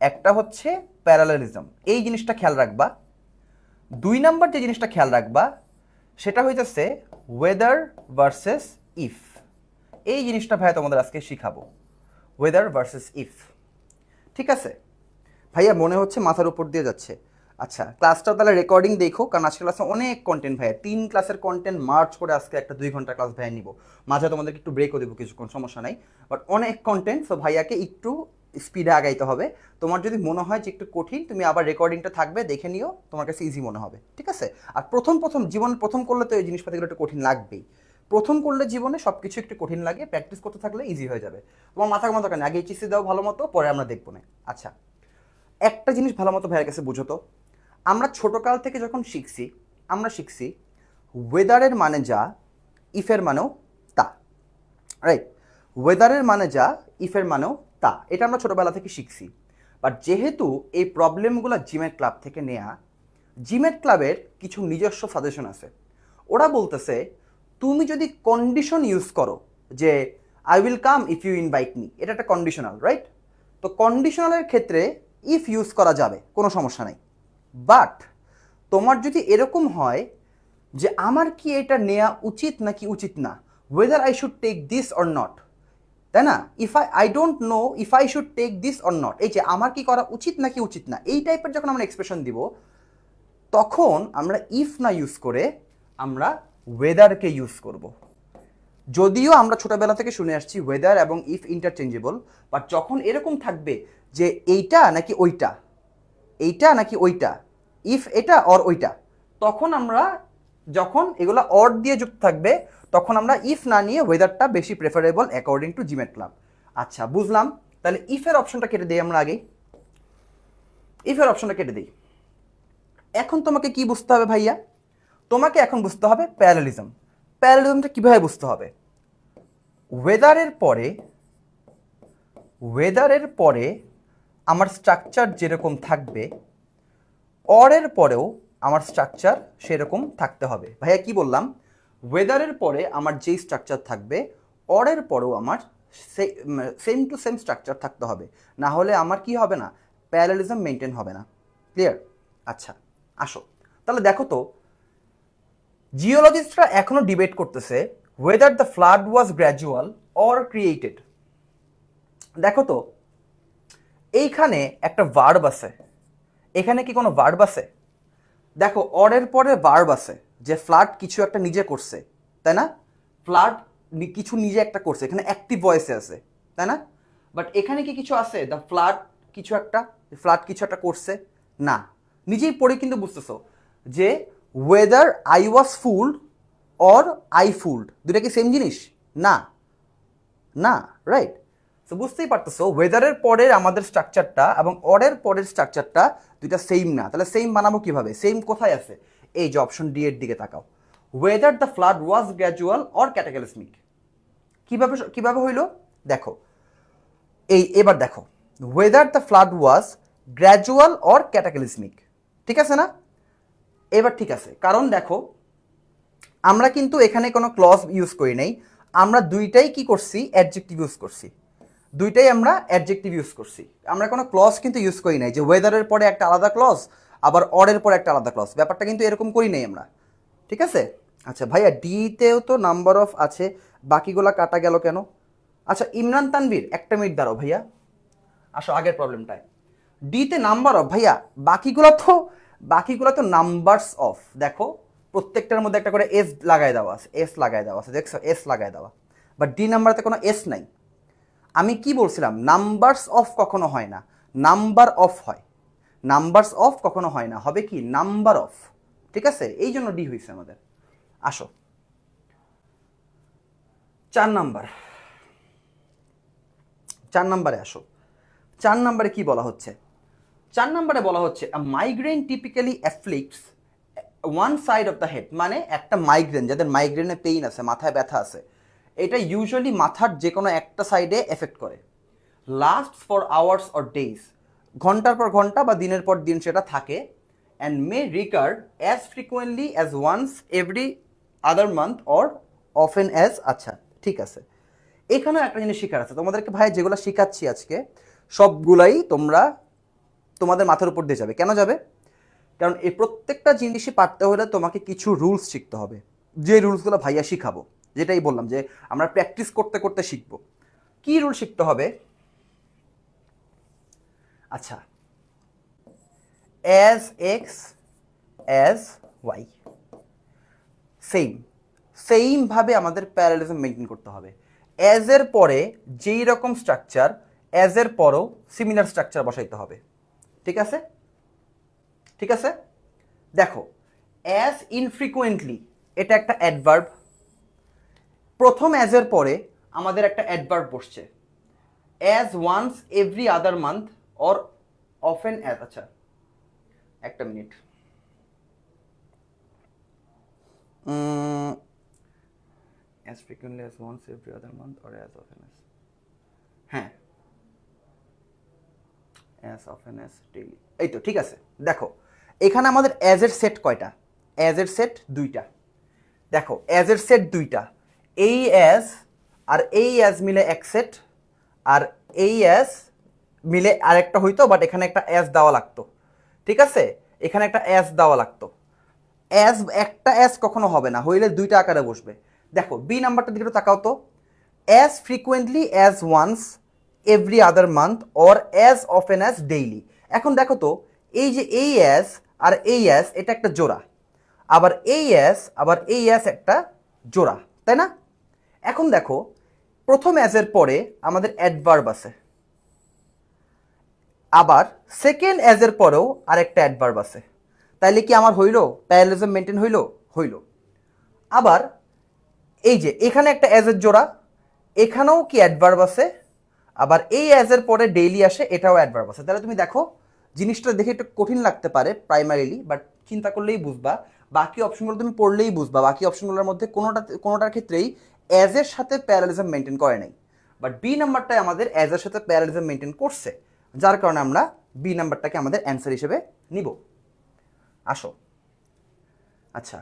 একটা হচ্ছে প্যারালেলিজম, এই জিনিসটা খেয়াল রাখবা। 2 নাম্বার যে জিনিসটা খেয়াল রাখবা সেটা হইতেছে ওয়েদার ভার্সেস ইফ। এই জিনিসটা ভাইয়া তোমাদের আজকে শিখাবো, ওয়েদার ভার্সেস ইফ। ঠিক আছে ভাইয়া, মনে হচ্ছে মাথার উপর দিয়ে যাচ্ছে। আচ্ছা ক্লাসটাও তাহলে রেকর্ডিং দেখো, কারণ আজকে ক্লাসে অনেক কন্টেন্ট ভাইয়া, 3 ক্লাসের কন্টেন্ট মার্চ করে আজকে একটা 2 ঘন্টা ক্লাস ভাইয়া নিব। মাঝে তোমাদেরকে একটু ব্রেকও দেবো কিছুক্ষণ, সমস্যা নাই, বাট অনেক কন্টেন্ট। সো ভাইয়াকে একটু স্পিডে আগাইতে হবে। তোমার যদি মনে হয় যে একটু কঠিন, তুমি আবার রেকর্ডিংটা থাকবে, দেখে নিও, তোমার কাছে ইজি মনে হবে। ঠিক আছে? আর প্রথম জীবনে প্রথম করলে তো এই জিনিসপাতিগুলো একটু কঠিন লাগবেই। প্রথম করলে জীবনে সব কিছু একটু কঠিন লাগে, প্র্যাকটিস করতে থাকলে ইজি হয়ে যাবে। তোমার মাথা মতো কেন, আগে এইচএসসি দাও ভালো মতো, পরে আমরা দেখবো না। আচ্ছা একটা জিনিস ভালো মতো ভাইয়ের কাছে বুঝো তো, আমরা ছোটকাল থেকে যখন শিখছি, আমরা শিখছি ওয়েদারের মানে যা, ইফের মানেও তা, রাইট? ওয়েদারের মানে যা, ইফের মানেও তা, এটা আমরা ছোটবেলা থেকে শিখছি। বাট যেহেতু এই প্রবলেমগুলো জিমেট ক্লাব থেকে নেয়া, জিমেট ক্লাবের কিছু নিজস্ব সাজেশন আছে। ওরা বলতেছে তুমি যদি কন্ডিশন ইউজ করো, যে I will come if you invite me, এটা একটা কন্ডিশনাল, রাইট? তো কন্ডিশনালের ক্ষেত্রে ইফ ইউজ করা যাবে, কোনো সমস্যা নাই। বাট তোমার যদি এরকম হয় যে আমার কি এটা নেওয়া উচিত নাকি উচিত না, whether I should take this or not, তাই না? If I don't know if I should take this or not, এই যে আমার কি করা উচিত নাকি উচিত না, এই টাইপের যখন আমরা এক্সপ্রেশন দিব, তখন আমরা ইফ না ইউজ করে আমরা ওয়েদারকে ইউজ করব। যদিও আমরা ছোটবেলা থেকে শুনে আসছি ওয়েদার এবং ইফ ইন্টারচেঞ্জেবল, বাট যখন এরকম থাকবে যে এইটা নাকি ওইটা, এইটা নাকি ওইটা, ইফ এটা অর ওইটা, তখন আমরা, যখন এগুলো অর দিয়ে যুক্ত থাকবে, তখন আমরা ইফ না নিয়ে ওয়েদারটা বেশি preferable according to GMAT club. আচ্ছা বুঝলাম, তাহলে ইফের অপশনটা কেটে দিই আমরা আগেই, ইফের অপশনটা কেটে দিই। এখন তোমাকে কি বুঝতে হবে ভাইয়া? তোমাকে এখন বুঝতে হবে প্যারালেলিজম। প্যারালেলিজমটা কিভাবে বুঝতে হবে? ওয়েদারের পরে আমার স্ট্রাকচার যেরকম থাকবে, অরের পরেও আমার স্ট্রাকচার সেরকম থাকতে হবে। ভাইয়া কি বললাম? ওয়েদারের পরে আমার যেই স্ট্রাকচার থাকবে, অরের পরেও আমার সেম টু সেম স্ট্রাকচার থাকতে হবে, না হলে আমার কি হবে না, প্যারালেলিজম মেনটেন হবে না। ক্লিয়ার? আচ্ছা আসো তাহলে দেখো তো, জিওলজিস্টরা এখনো ডিবেট করতেছে whether the flood was gradual or created। দেখো তো এইখানে একটা ভার্ব আছে, এখানে কি কোনো ভার্ব আছে? দেখো অরের পরে ভার্ব আছে, যে ফ্লাড কিছু একটা নিজে করছে, তাই না? ফ্লাড কিছু নিজে একটা করছে, এখানে অ্যাক্টিভ ভয়েসে আছে, তাই না? বাট এখানে কি কিছু আছে, দ্য ফ্লাড কিছু একটা করছে না। নিজেই পড়ে কিন্তু বুঝতেছো যে weather I was fooled or I fooled, দুটা কি সেম জিনিস? না না, রাইট? তো বুঝতেই পারতেছো ওয়েদারের পরের আমাদের স্ট্রাকচারটা এবং অরের পরের স্ট্রাকচারটা দুইটা সেম না। তাহলে সেম বানাবো কিভাবে? সেম কোথায় আছে? এই যে অপশন ডি এর দিকে তাকাও, whether the flood was gradual or cataclysmic. কিভাবে হইল দেখো, এবার দেখো, whether the flood was gradual or cataclysmic, ঠিক আছে না? এবার ঠিক আছে, কারণ দেখো আমরা কিন্তু এখানে কোনো ক্লজ ইউজ করি নাই, আমরা দুইটাই কি করছি, অ্যাডজেক্টিভ ইউজ করছি, দুইটাই আমরা অ্যাডজেক্টিভ ইউজ করছি, আমরা কোনো ক্লজ কিন্তু ইউজ করি নাই যে ওয়েদারের পরে একটা আলাদা ক্লজ আবার অরের পরে একটা আলাদা ক্লজ, ব্যাপারটা কিন্তু এরকম করি নাই আমরা, ঠিক আছে? আচ্ছা ভাইয়া ডিতেও তো নাম্বার অফ আছে, বাকিগুলা কাটা গেল কেন? আচ্ছা ইমরান তানভীর একটা মিনিট দাঁড়াও ভাইয়া, আসো আগের প্রবলেমটায়। ডিতে নাম্বার অফ ভাইয়া, বাকিগুলো তো নাম্বারস অফ, দেখো প্রত্যেকটার মধ্যে একটা করে এস লাগাই দেওয়া আছে, দেখছো এস লাগাই দেওয়া, বাট ডি নাম্বারতে কোনো এস নাই। আমি কি বলছিলাম, নাম্বারস অফ কখনো হয় না, নাম্বার অফ হয়, নাম্বারস অফ কখনো হয় না, হবে কি নাম্বার অফ, ঠিক আছে? এই জন্য ডি হয়েছে আমাদের। আসো 4 নাম্বারে আসো। 4 নাম্বারে কি বলা হচ্ছে? 4 নাম্বারে বলা হচ্ছে a migraine typically afflicts one side of the head, মানে একটা মাইগ্রেন, যাদের মাইগ্রেনে পেইন আছে, মাথায় ব্যথা আছে, এটা ইউজুয়ালি মাথার যে কোনো একটা সাইডে এফেক্ট করে, last for hours or days, ঘন্টার পর ঘন্টা বা দিনের পর দিন সেটা থাকে, and may recur as frequently as once every other month or often as. আচ্ছা ঠিক আছে, এখানেও একটা জিনিস শেখার আছে তোমাদেরকে ভাই, যেগুলো শেখাচ্ছি আজকে সবগুলাই তোমাদের মাথার উপর দিয়ে যাবে। কেন যাবে? কারণ এই প্রত্যেকটা জিনিসই পারতে হলে তোমাকে কিছু রুলস শিখতে হবে, যে রুলসগুলো ভাইয়া শিখাবো, যেটাই বললাম যে আমরা প্র্যাকটিস করতে করতে শিখবো। কি রুল শিখতে হবে? আচ্ছা, as X as Y, same ভাবে আমাদের প্যারালেলিজম মেনটেন করতে হবে। অ্যাজ এর পরে যেই রকম স্ট্রাকচার, অ্যাজ এর পরেও সিমিলার স্ট্রাকচার বসাইতে হবে, ঠিক আছে? ঠিক আছে, দেখো অ্যাজ ইনফ্রিকুয়েন্টলি, এটা একটা অ্যাডভার্ব, প্রথম অ্যাজ এর পরে আমাদের একটা অ্যাডভার্ব বসছে, as once every other month or often as. আচ্ছা একটা minute, as frequently as once every other month or as often as, হ্যাঁ as often as daily, এই তো ঠিক আছে। দেখো এখানে আমাদের অ্যাজ এর সেট কয়টা? অ্যাজ এর সেট দুইটা, দেখো অ্যাজ এর সেট দুইটা, এই অ্যাজ আর এই অ্যাজ মিলে এক সেট, আর এই অ্যাজ মিলে আরেকটা হইতো, বাট এখানে একটা অ্যাজ দেওয়া লাগতো, ঠিক আছে? এখানে একটা অ্যাজ দেওয়া লাগতো। অ্যাজ একটা অ্যাজ কখনো হবে না, হইলে দুইটা আকারে বসবে। দেখো বি নাম্বারটার দিকে তাকাও তো, as frequently as once every other month or as often as daily. এখন দেখো তো এই যে এই অ্যাজ আর এই অ্যাজ, এটা একটা জোড়া, আবার এই অ্যাজ একটা জোড়া, তাই না? এখন দেখো প্রথম অ্যাজের পরে আমাদের অ্যাডভার্ব আছে, আবার সেকেন্ড অ্যাজের পরেও আরেকটা অ্যাডভার্ব আছে, তাইলে কি আমার হইল প্যারালেলিজম মেনটেন হইল। আবার এই যে এখানে একটা অ্যাজের জোড়া, এখানেও কি অ্যাডভার্ব আছে, আবার এই অ্যাজের পরে ডেইলি আসে, এটাও অ্যাডভার্ব আছে। তাহলে তুমি দেখো জিনিসটা দেখে একটু কঠিন লাগতে পারে প্রাইমারিলি, বাট চিন্তা করলেই বুঝবা, বাকি অপশনগুলো তুমি পড়লেই বুঝবা, বাকি অপশনগুলোর মধ্যে কোনোটার ক্ষেত্রেই অ্যাজের সাথে প্যারালেলিজম মেনটেন করে নাই, বাট বি নাম্বারটাই আমাদের অ্যাজের সাথে প্যারালেলিজম মেনটেন করছে, যার কারণে আমরা বি নাম্বারটাকে আমাদের অ্যান্সার হিসেবে নিব। আসো, আচ্ছা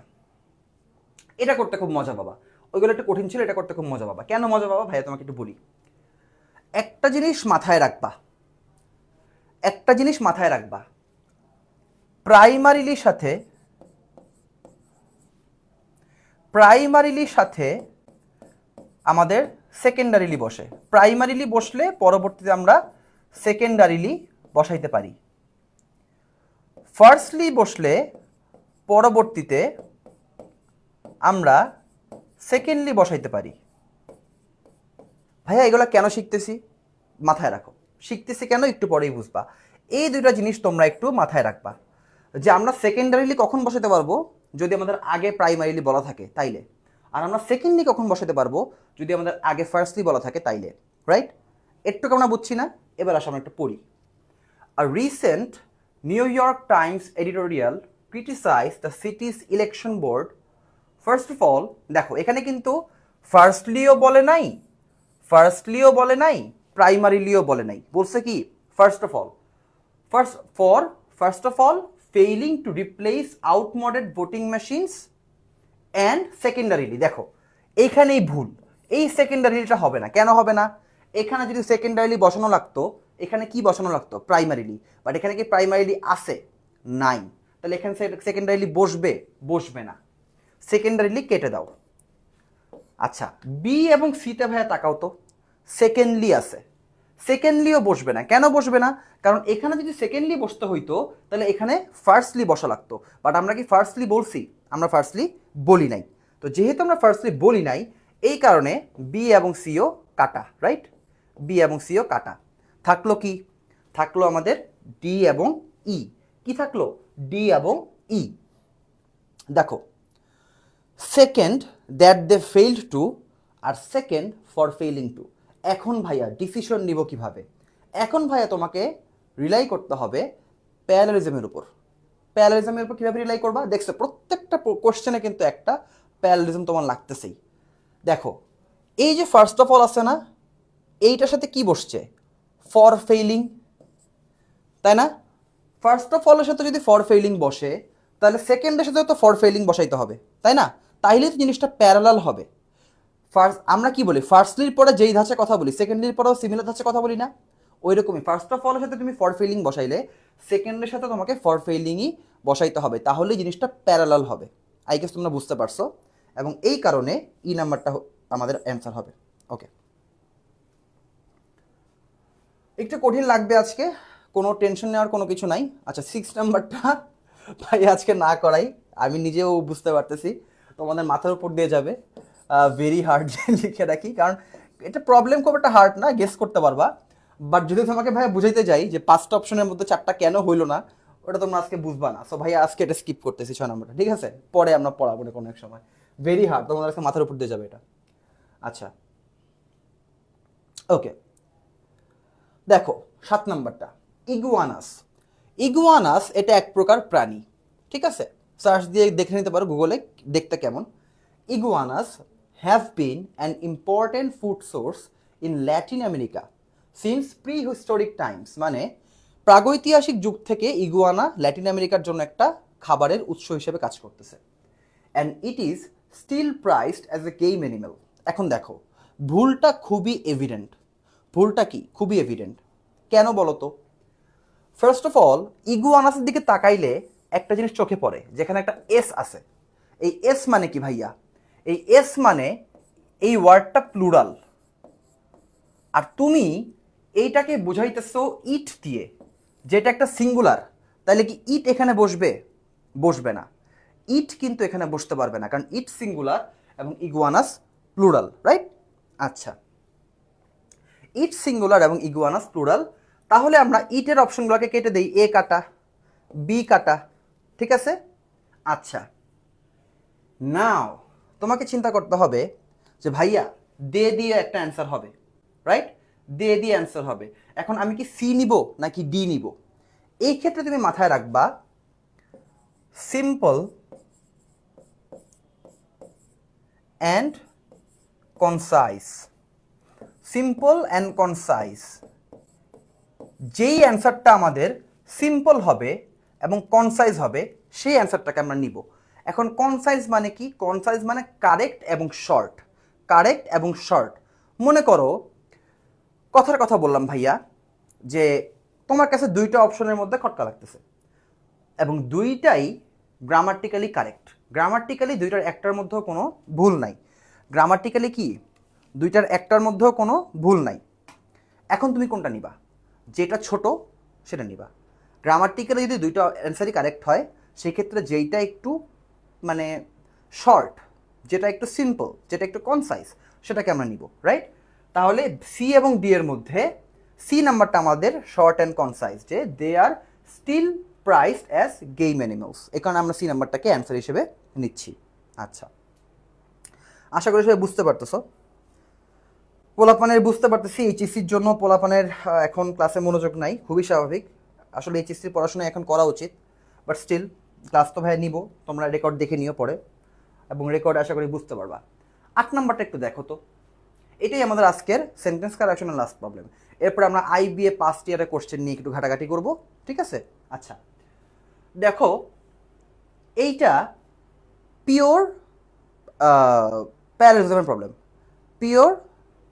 এটা করতে খুব মজা পাবা। ওইগুলো একটু কঠিন ছিল, এটা করতে খুব মজা পাবা। কেন মজা পাবা ভাইয়া তোমাকে একটু বলি। একটা জিনিস মাথায় রাখবা, একটা জিনিস মাথায় রাখবা, প্রাইমারিলির সাথে আমাদের সেকেন্ডারিলি বসে। প্রাইমারিলি বসলে পরবর্তীতে আমরা সেকেন্ডারিলি বসাইতে পারি, ফার্স্টলি বসলে পরবর্তীতে আমরা সেকেন্ডলি বসাইতে পারি। ভাইয়া এগুলো কেন শিখতেছি মাথায় রাখো, শিখতেছি কেন একটু পরেই বুঝবা। এই দুইটা জিনিস তোমরা একটু মাথায় রাখবা, যে আমরা সেকেন্ডারিলি কখন বসাতে পারবো যদি আমাদের আগে প্রাইমারিলি বলা থাকে তাইলে, আর আমরা সেকেন্ডলি কখন বসাতে পারবো যদি আমাদের আগে ফার্স্টলি বলা থাকে তাইলে, রাইট? একটু আমরা বুঝছি না? এবার আসলে আমরা একটু পড়ি। A recent New York Times editorial criticized the city's election board. First of all, দেখো এখানে কিন্তু ফার্স্টলিও বলে নাই, প্রাইমারিলিও বলে নাই, বলছে কি first of all failing to replace outmoded voting machines and secondarily, দেখো এইখানেই ভুল, এই সেকেন্ডারিটা হবে না। কেন হবে না? এখানে যদি সেকেন্ডারিলি বসানো লাগতো, এখানে কি বসানো লাগতো? প্রাইমারিলি। বাট এখানে কি প্রাইমারিলি আছে? নাই। তাহলে এখানে সেকেন্ডারিলি বসবে না, সেকেন্ডারিলি কেটে দাও। আচ্ছা, বি এবং সিতে ভাইয়া তাকাও তো, সেকেন্ডলি আছে, সেকেন্ডলিও বসবে না। কেন বসবে না? কারণ এখানে যদি সেকেন্ডলি বসতে হইতো তাহলে এখানে ফার্স্টলি বসা লাগতো। বাট আমরা কি ফার্স্টলি বলছি? আমরা ফার্স্টলি বলি নাই। তো যেহেতু আমরা ফার্স্টলি বলি নাই, এই কারণে বি এবং সিও কাটা, রাইট? বি এবং সিও কাটা। থাকলো কি? থাকলো আমাদের ডি এবং ই। কি থাকলো? ডি এবং ই। দেখো, second that they failed to or second for failing to. এখন ভাইয়া ডিসিশন নিব কিভাবে? এখন ভাইয়া তোমাকে রিলাই করতে হবে প্যারালিজমের উপর। প্যারালিজমের উপর কীভাবে রিলাই করবা? দেখছো প্রত্যেকটা কোশ্চেনে কিন্তু একটা প্যারালিজম তোমার লাগতেছেই। দেখো, এই যে ফার্স্ট অফ অল আছে না, এইটার সাথে কি বসছে? ফর ফেইলিং, তাই না? ফার্স্ট অফ অলের সাথে যদি ফর ফেইলিং বসে, তাহলে সেকেন্ডের সাথে তো ফর ফেইলিং বসাইতে হবে, তাই না? তাইলে জিনিসটা প্যারালাল হবে। আমরা কি বলি? ফার্স্টলির পরে যেই ধাঁচে কথা বলি, সেকেন্ডলির পরেও সিমিলার ধাঁচে কথা বলি না? ওই রকমই ফার্স্ট অফ অলের সাথে তুমি ফর ফেইলিং বসাইলে সেকেন্ডের সাথে তোমাকে ফর ফেইলিংই বসাইতে হবে, তাহলে জিনিসটা প্যারালাল হবে। আই গেস তোমরা বুঝতে পারছো, এবং এই কারণে ই নাম্বারটা আমাদের অ্যান্সার হবে। ওকে, একটু কঠিন লাগবে আজকে, কোনো টেনশন নেওয়ার কোনো কিছু নাই। আচ্ছা, 6 নাম্বারটা ভাই আজকে না করাই, আমি নিজেও বুঝতে পারতেছি তোমাদের মাথার উপর দিয়ে যাবে। ভেরি হার্ড লিখে রাখি, কারণ এটা প্রবলেম খুব একটা হার্ড না, গেস করতে পারবা। বাট যদি তোমাকে ভাইয়া বুঝাইতে যাই যে 5টা অপশনের মধ্যে 4টা কেন হইলো না, ওটা তোমরা আজকে বুঝবা না। সো ভাইয়া আজকে এটা স্কিপ করতেছি 6 নাম্বারটা, ঠিক আছে? পরে আমরা পড়াবো না কোনো এক সময়। ভেরি হার্ড, তোমাদের আজকে মাথার উপর দিয়ে যাবে এটা। আচ্ছা, ওকে, দেখো 7 নাম্বারটা, ইগুয়ানাস। ইগুয়ানাস এটা এক প্রকার প্রাণী, ঠিক আছে? সার্চ দিয়ে দেখে নিতে পারো গুগলে, দেখতে কেমন। ইগুয়ানাস have been an important food source in Latin America since prehistoric times, মানে প্রাগৈতিহাসিক যুগ থেকে ইগুয়ানা ল্যাটিন আমেরিকার জন্য একটা খাবারের উৎস হিসেবে কাজ করতেছে। and it is still prized as a game animal. এখন দেখো, ভুলটা খুবই এভিডেন্ট। ভুলটা কি? খুবই এভিডেন্ট। কেন বলো তো? ফার্স্ট অফ অল, ইগুয়ানাসের দিকে তাকাইলে একটা জিনিস চোখে পড়ে, যেখানে একটা এস আছে। এই এস মানে কি ভাইয়া? এই এস মানে এই ওয়ার্ডটা প্লুরাল, আর তুমি এইটাকে বোঝাইতেছো ইট দিয়ে, যেটা একটা সিঙ্গুলার। তাহলে কি ইট এখানে বসবে? বসবে না। ইট কিন্তু এখানে বসতে পারবে না, কারণ ইট সিঙ্গুলার এবং ইগুয়ানাস প্লুরাল, রাইট? আচ্ছা, ইট সিঙ্গুলার এবং ইগুয়ানাস প্লুরাল, তাহলে আমরা ইটের অপশনগুলোকে কেটে দেই, এ কাটা, বি কাটা, ঠিক আছে? আচ্ছা, নাও তোমাকে চিন্তা করতে হবে যে ভাইয়া দে দিয়ে একটা অ্যান্সার হবে, রাইট? দে দিয়ে অ্যান্সার হবে। এখন আমি কি সি নিব নাকি ডি নিব? এই ক্ষেত্রে তুমি মাথায় রাখবা simple and concise. Simple and concise, যেই অ্যান্সারটা আমাদের সিম্পল হবে এবং কনসাইজ হবে সেই অ্যান্সারটাকে আমরা নিব। এখন কনসাইজ মানে কি? কনসাইজ মানে কারেক্ট এবং শর্ট, কারেক্ট এবং শর্ট। মনে করো কথার কথা বললাম ভাইয়া যে তোমার কাছে দুইটা অপশনের মধ্যে খটকা লাগতেছে এবং দুইটাই গ্রামাটিক্যালি কারেক্ট। গ্রামাটিক্যালি দুইটার একটার মধ্যেও কোনো ভুল নাই। গ্রামাটিক্যালি কি দুইটার একটার মধ্যেও কোনো ভুল নাই। এখন তুমি কোনটা নিবা? যেটা ছোট সেটা নিবা। গ্রামাটিক্যালি যদি দুইটা অ্যান্সারই কারেক্ট হয় সেক্ষেত্রে যেইটা একটু মানে শর্ট, যেটা একটু সিম্পল, যেটা একটু কনসাইজ সেটাকে আমরা নিব, রাইট? তাহলে সি এবং ডি এর মধ্যে সি নাম্বারটা আমাদের শর্ট অ্যান্ড কনসাইজ, যে they are still prized as game animals. এই কারণে আমরা সি নাম্বারটাকে অ্যান্সার হিসেবে নিচ্ছি। আচ্ছা, আশা করি সবাই বুঝতে পারতেছো। পোলাপানের বুঝতে পারতেছি এইচএসসির জন্য পোলাপানের এখন ক্লাসে মনোযোগ নাই, খুবই স্বাভাবিক। আসলে এইচএসসির পড়াশোনা এখন করা উচিত, বাট স্টিল ক্লাস তো ভাই নিব, তোমরা রেকর্ড দেখে নিও পরে, এবং রেকর্ড আশা করি বুঝতে পারবা। 8 নাম্বারটা একটু দেখো তো। এটাই আমাদের আজকের সেন্টেন্স কারেকশনের লাস্ট প্রবলেম। এরপর আমরা আইবিএ পাস্ট ইয়ারের কোশ্চেন নিয়ে একটু ঘাটাঘাটি করব, ঠিক আছে? আচ্ছা দেখো, এইটা পিওর প্যারালিজমের প্রবলেম, পিওর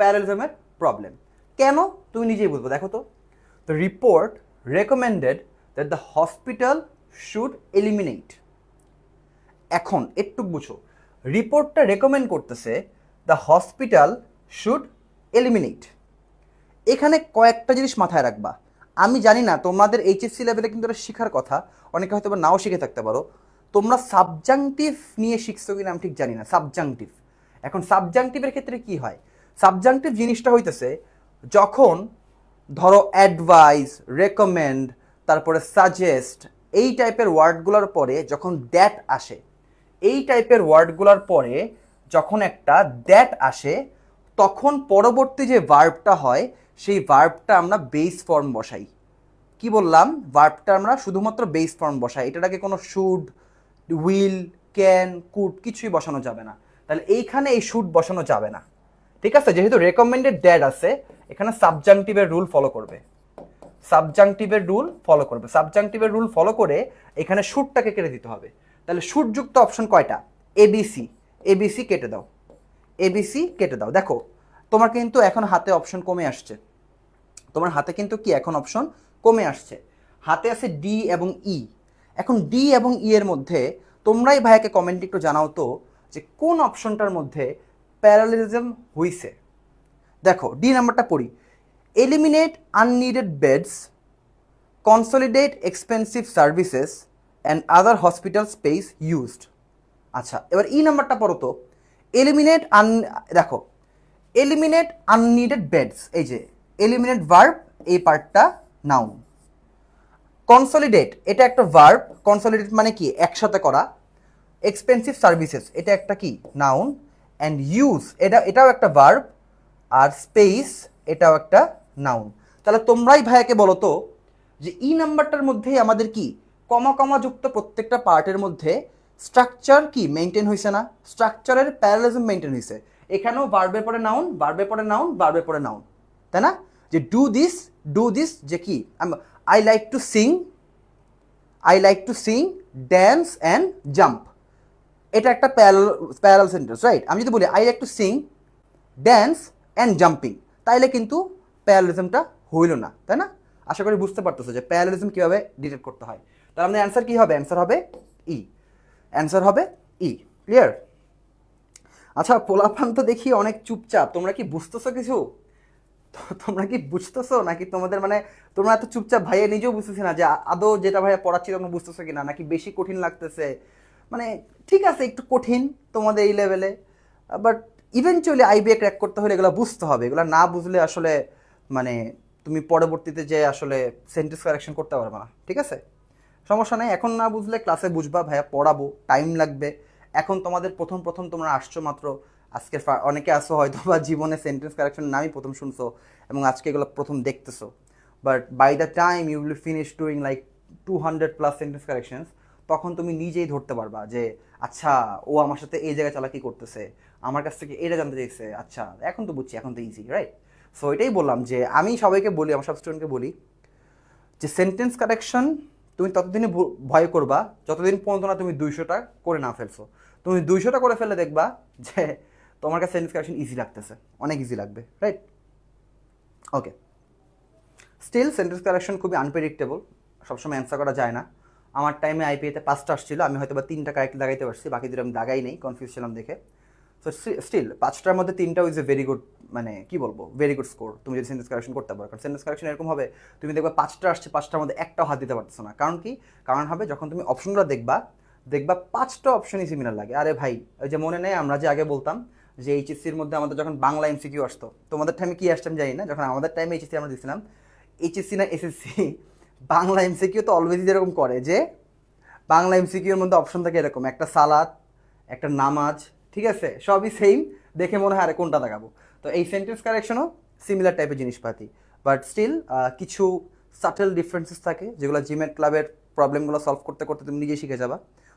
প্যারালিজমের প্রবলেম। কেন তুমি নিজেই বুঝবো, দেখো তো। The report recommended that the hospital should eliminate. এখন একটু বুঝো, রিপোর্টটা রেকমেন্ড করতেছে দ্য হসপিটাল শুড এলিমিনেট। এখানে কয়েকটা জিনিস মাথায় রাখবা। আমি জানি না তোমাদের এইচএসসি লেভেলে কিন্তু এটা শেখার কথা, অনেকে হয়তো নাও শিখে থাকতে পারো। তোমরা সাবজাংটিভ নিয়ে শিখছো কিনা আমি ঠিক জানি না। সাবজাংটিভ, এখন সাবজাংটিভের ক্ষেত্রে কি হয়? সাবজাংটিভ জিনিসটা হইতেছে যখন ধরো অ্যাডভাইস, রেকমেন্ড, তারপরে সাজেস্ট, এই টাইপের ওয়ার্ডগুলোর পরে যখন দ্যাট আসে, এই টাইপের ওয়ার্ডগুলোর পরে যখন একটা দ্যাট আসে, তখন পরবর্তী যে ভার্বটা হয় সেই ভার্বটা আমরা বেস ফর্ম বসাই। কি বললাম? ভার্বটা আমরা শুধুমাত্র বেস ফর্ম বসাই, এটাকে কোনো শুড, উইল, ক্যান, কুড কিছুই বসানো যাবে না। তাহলে এইখানে এই শুড বসানো যাবে না, ঠিক আছে? যেহেতু রেকমেন্ডেড দ্যাট আছে, এখানে সাবজাংটিভের রুল ফলো করবে, সাবজাংটিভের রুল ফলো করবে। সাবজাংটিভের রুল ফলো করে এখানে শুডটাকে কেটে দিতে হবে। তাহলে শুডযুক্ত অপশন কয়টা? এবিসি, এবিসি কেটে দাও, এবিসি কেটে দাও। দেখো তোমার কিন্তু এখন হাতে অপশন কমে আসছে, তোমার হাতে কিন্তু কি এখন অপশন কমে আসছে, হাতে আছে ডি এবং ই। এখন ডি এবং ই এর মধ্যে তোমরাই ভাইয়াকে কমেন্টে একটু জানাও তো যে কোন অপশনটার মধ্যে প্যারালিজম হইছে। দেখো ডি নাম্বারটা পড়ি, eliminate unneeded beds, consolidate expensive services and other hospital space used. আচ্ছা এবার ই নাম্বারটা পড়ো তো, এলিমিনেট দেখো এলিমিনেট আননিডেড বেডস, এই যে এলিমিনেট ভার্ব, এই পার্টটা নাউন। কনসলিডেট এটা একটা ভার্ব, কনসলিডেট মানে কি একসাথে করা। এক্সপেন্সিভ সার্ভিসেস এটা একটা কি নাউন, অ্যান্ড ইউজ এটাও একটা ভার্ব, আর স্পেস এটাও একটা নাউন। তাহলে তোমরাই ভাইয়াকে বলো তো যে ই নাম্বারটার মধ্যেই আমাদের কি কমা কমা যুক্ত প্রত্যেকটা পার্টের মধ্যে স্ট্রাকচার কি মেনটেন হয়েছে না? স্ট্রাকচারের প্যারালিজম মেনটেন হয়েছে। এখানেও ভার্বের পরে নাউন, ভার্বের পরে নাউন, ভার্বের পরে নাউন, তাই না? যে ডু দিস যে কি I like to Singh, I like to Singh, dance and jump, এটা একটা প্যারাল সেন্টেন্স, রাইট? আমি যদি বলি I like to Singh, dance and jumping, তাইলে কিন্তু প্যারালিজমটা হইল না, তাই না? আশা করি বুঝতে পারতেছো যে প্যারালিজম কীভাবে ডিটেক্ট করতে হয়। তাহলে আমাদের অ্যান্সার কী হবে? অ্যান্সার হবে ই, অ্যান্সার হবে ই। ক্লিয়ার? আচ্ছা পোলাপান তো দেখি অনেক চুপচাপ, তোমরা কি বুঝতেছো কিছু? তোমরা কি বুঝতেছো নাকি তোমাদের মানে তোমরা এত চুপচাপ? ভাইয়া নিজেও বুঝতেছি না যে আদৌ যেটা ভাইয়া পড়াচ্ছি তোমরা বুঝতেছো কিনা, নাকি বেশি কঠিন লাগতেছে? মানে ঠিক আছে একটু কঠিন তোমাদের এই লেভেলে, বাট ইভেনচুয়ালি আইবিএ ক্র্যাক করতে হলে এগুলো বুঝতে হবে। এগুলো না বুঝলে আসলে মানে তুমি পরবর্তীতে যে আসলে সেন্টেন্স কারেকশন করতে পারবে না, ঠিক আছে? সমস্যা নেই, এখন না বুঝলে ক্লাসে বুঝবা, ভাইয়া পড়াবো, টাইম লাগবে। এখন তোমাদের প্রথম তোমরা আসছো মাত্র, আজকে অনেকে আসো হয়তো বা জীবনে সেন্টেন্স কারেকশন নামই প্রথম শুনছো এবং আজকে এগুলো প্রথম দেখতেছো, but by the time you will finish doing like 200+ sentence corrections, তখন তুমি নিজেই ধরতে পারবা যে আচ্ছা ও আমার সাথে এই জায়গায় চালাকি করতেছে, আমার কাছ থেকে এটা জানতে চাইছে, আচ্ছা এখন তো বুঝছি, এখন তো ইজি, রাইট? সো এটাই বললাম যে আমি সবাইকে বলি, আমার সব স্টুডেন্টকে বলি যে সেন্টেন্স কারেকশন তুমি ততদিনই ভয় করবা যতদিন পর্যন্ত না তুমি 200টা করে না ফেলছো। তুমি 200টা করে ফেলে দেখবা যে তোমার কাছে সেন্টেন্স কারেকশন ইজি লাগতেছে, অনেক ইজি লাগবে, রাইট? ওকে, স্টিল সেন্টেন্স কারেকশন খুবই আনপ্রেডিক্টেবল, সবসময় অ্যান্সার করা যায় না। আমার টাইমে আইপিএতে 5টা আসছিল, আমি হয়তো বা 3টা কারেক্ট দাগাইতে পারছি, বাকি দুটো আমি দাগাই নেই, কনফিউজ ছিলাম দেখে। সো স্টিল 5টার মধ্যে 3টাও ইজ এ ভেরি গুড, মানে কি বলবো, ভেরি গুড স্কোর তুমি যদি সেন্টেন্স কারেকশন করতে পারো। কারণ সেন্টেন্স কারেকশন এরকম হবে, তুমি দেখবা 5টা আসছে, 5টার মধ্যে একটাও হাত দিতে পারতেছো না। কারণ কি? কারণ হবে যখন তুমি অপশনগুলো দেখবা 5টা অপশনই সিমিলার লাগে। আরে ভাই, ওই যে মনে নেই আমরা যে আগে বলতাম যে এইচএসসির মধ্যে আমাদের যখন বাংলা এমসিকিউ আসতো, তোমাদের টাইমে কি আসতাম জানি না, যখন আমাদের টাইমে এইচএসসি আমরা দিচ্ছিলাম, এইচএসসি না এসএসসি, বাংলা এমসিকিউ তো অলওয়েজ যেরকম করে যে বাংলা এমসিকিউর মধ্যে অপশন থাকে এরকম, একটা সালাদ, একটা নামাজ, ঠিক আছে, সবই সেম, দেখে মনে হয় আরে কোনটা দেখাবো। তো এই সেন্টেন্স কারেকশনও সিমিলার টাইপের জিনিসপাতি, বাট স্টিল কিছু সাটেল ডিফারেন্সেস থাকে যেগুলো জিমেট ক্লাবের প্রবলেমগুলো সলভ করতে করতে তুমি নিজেই শিখে যাবা,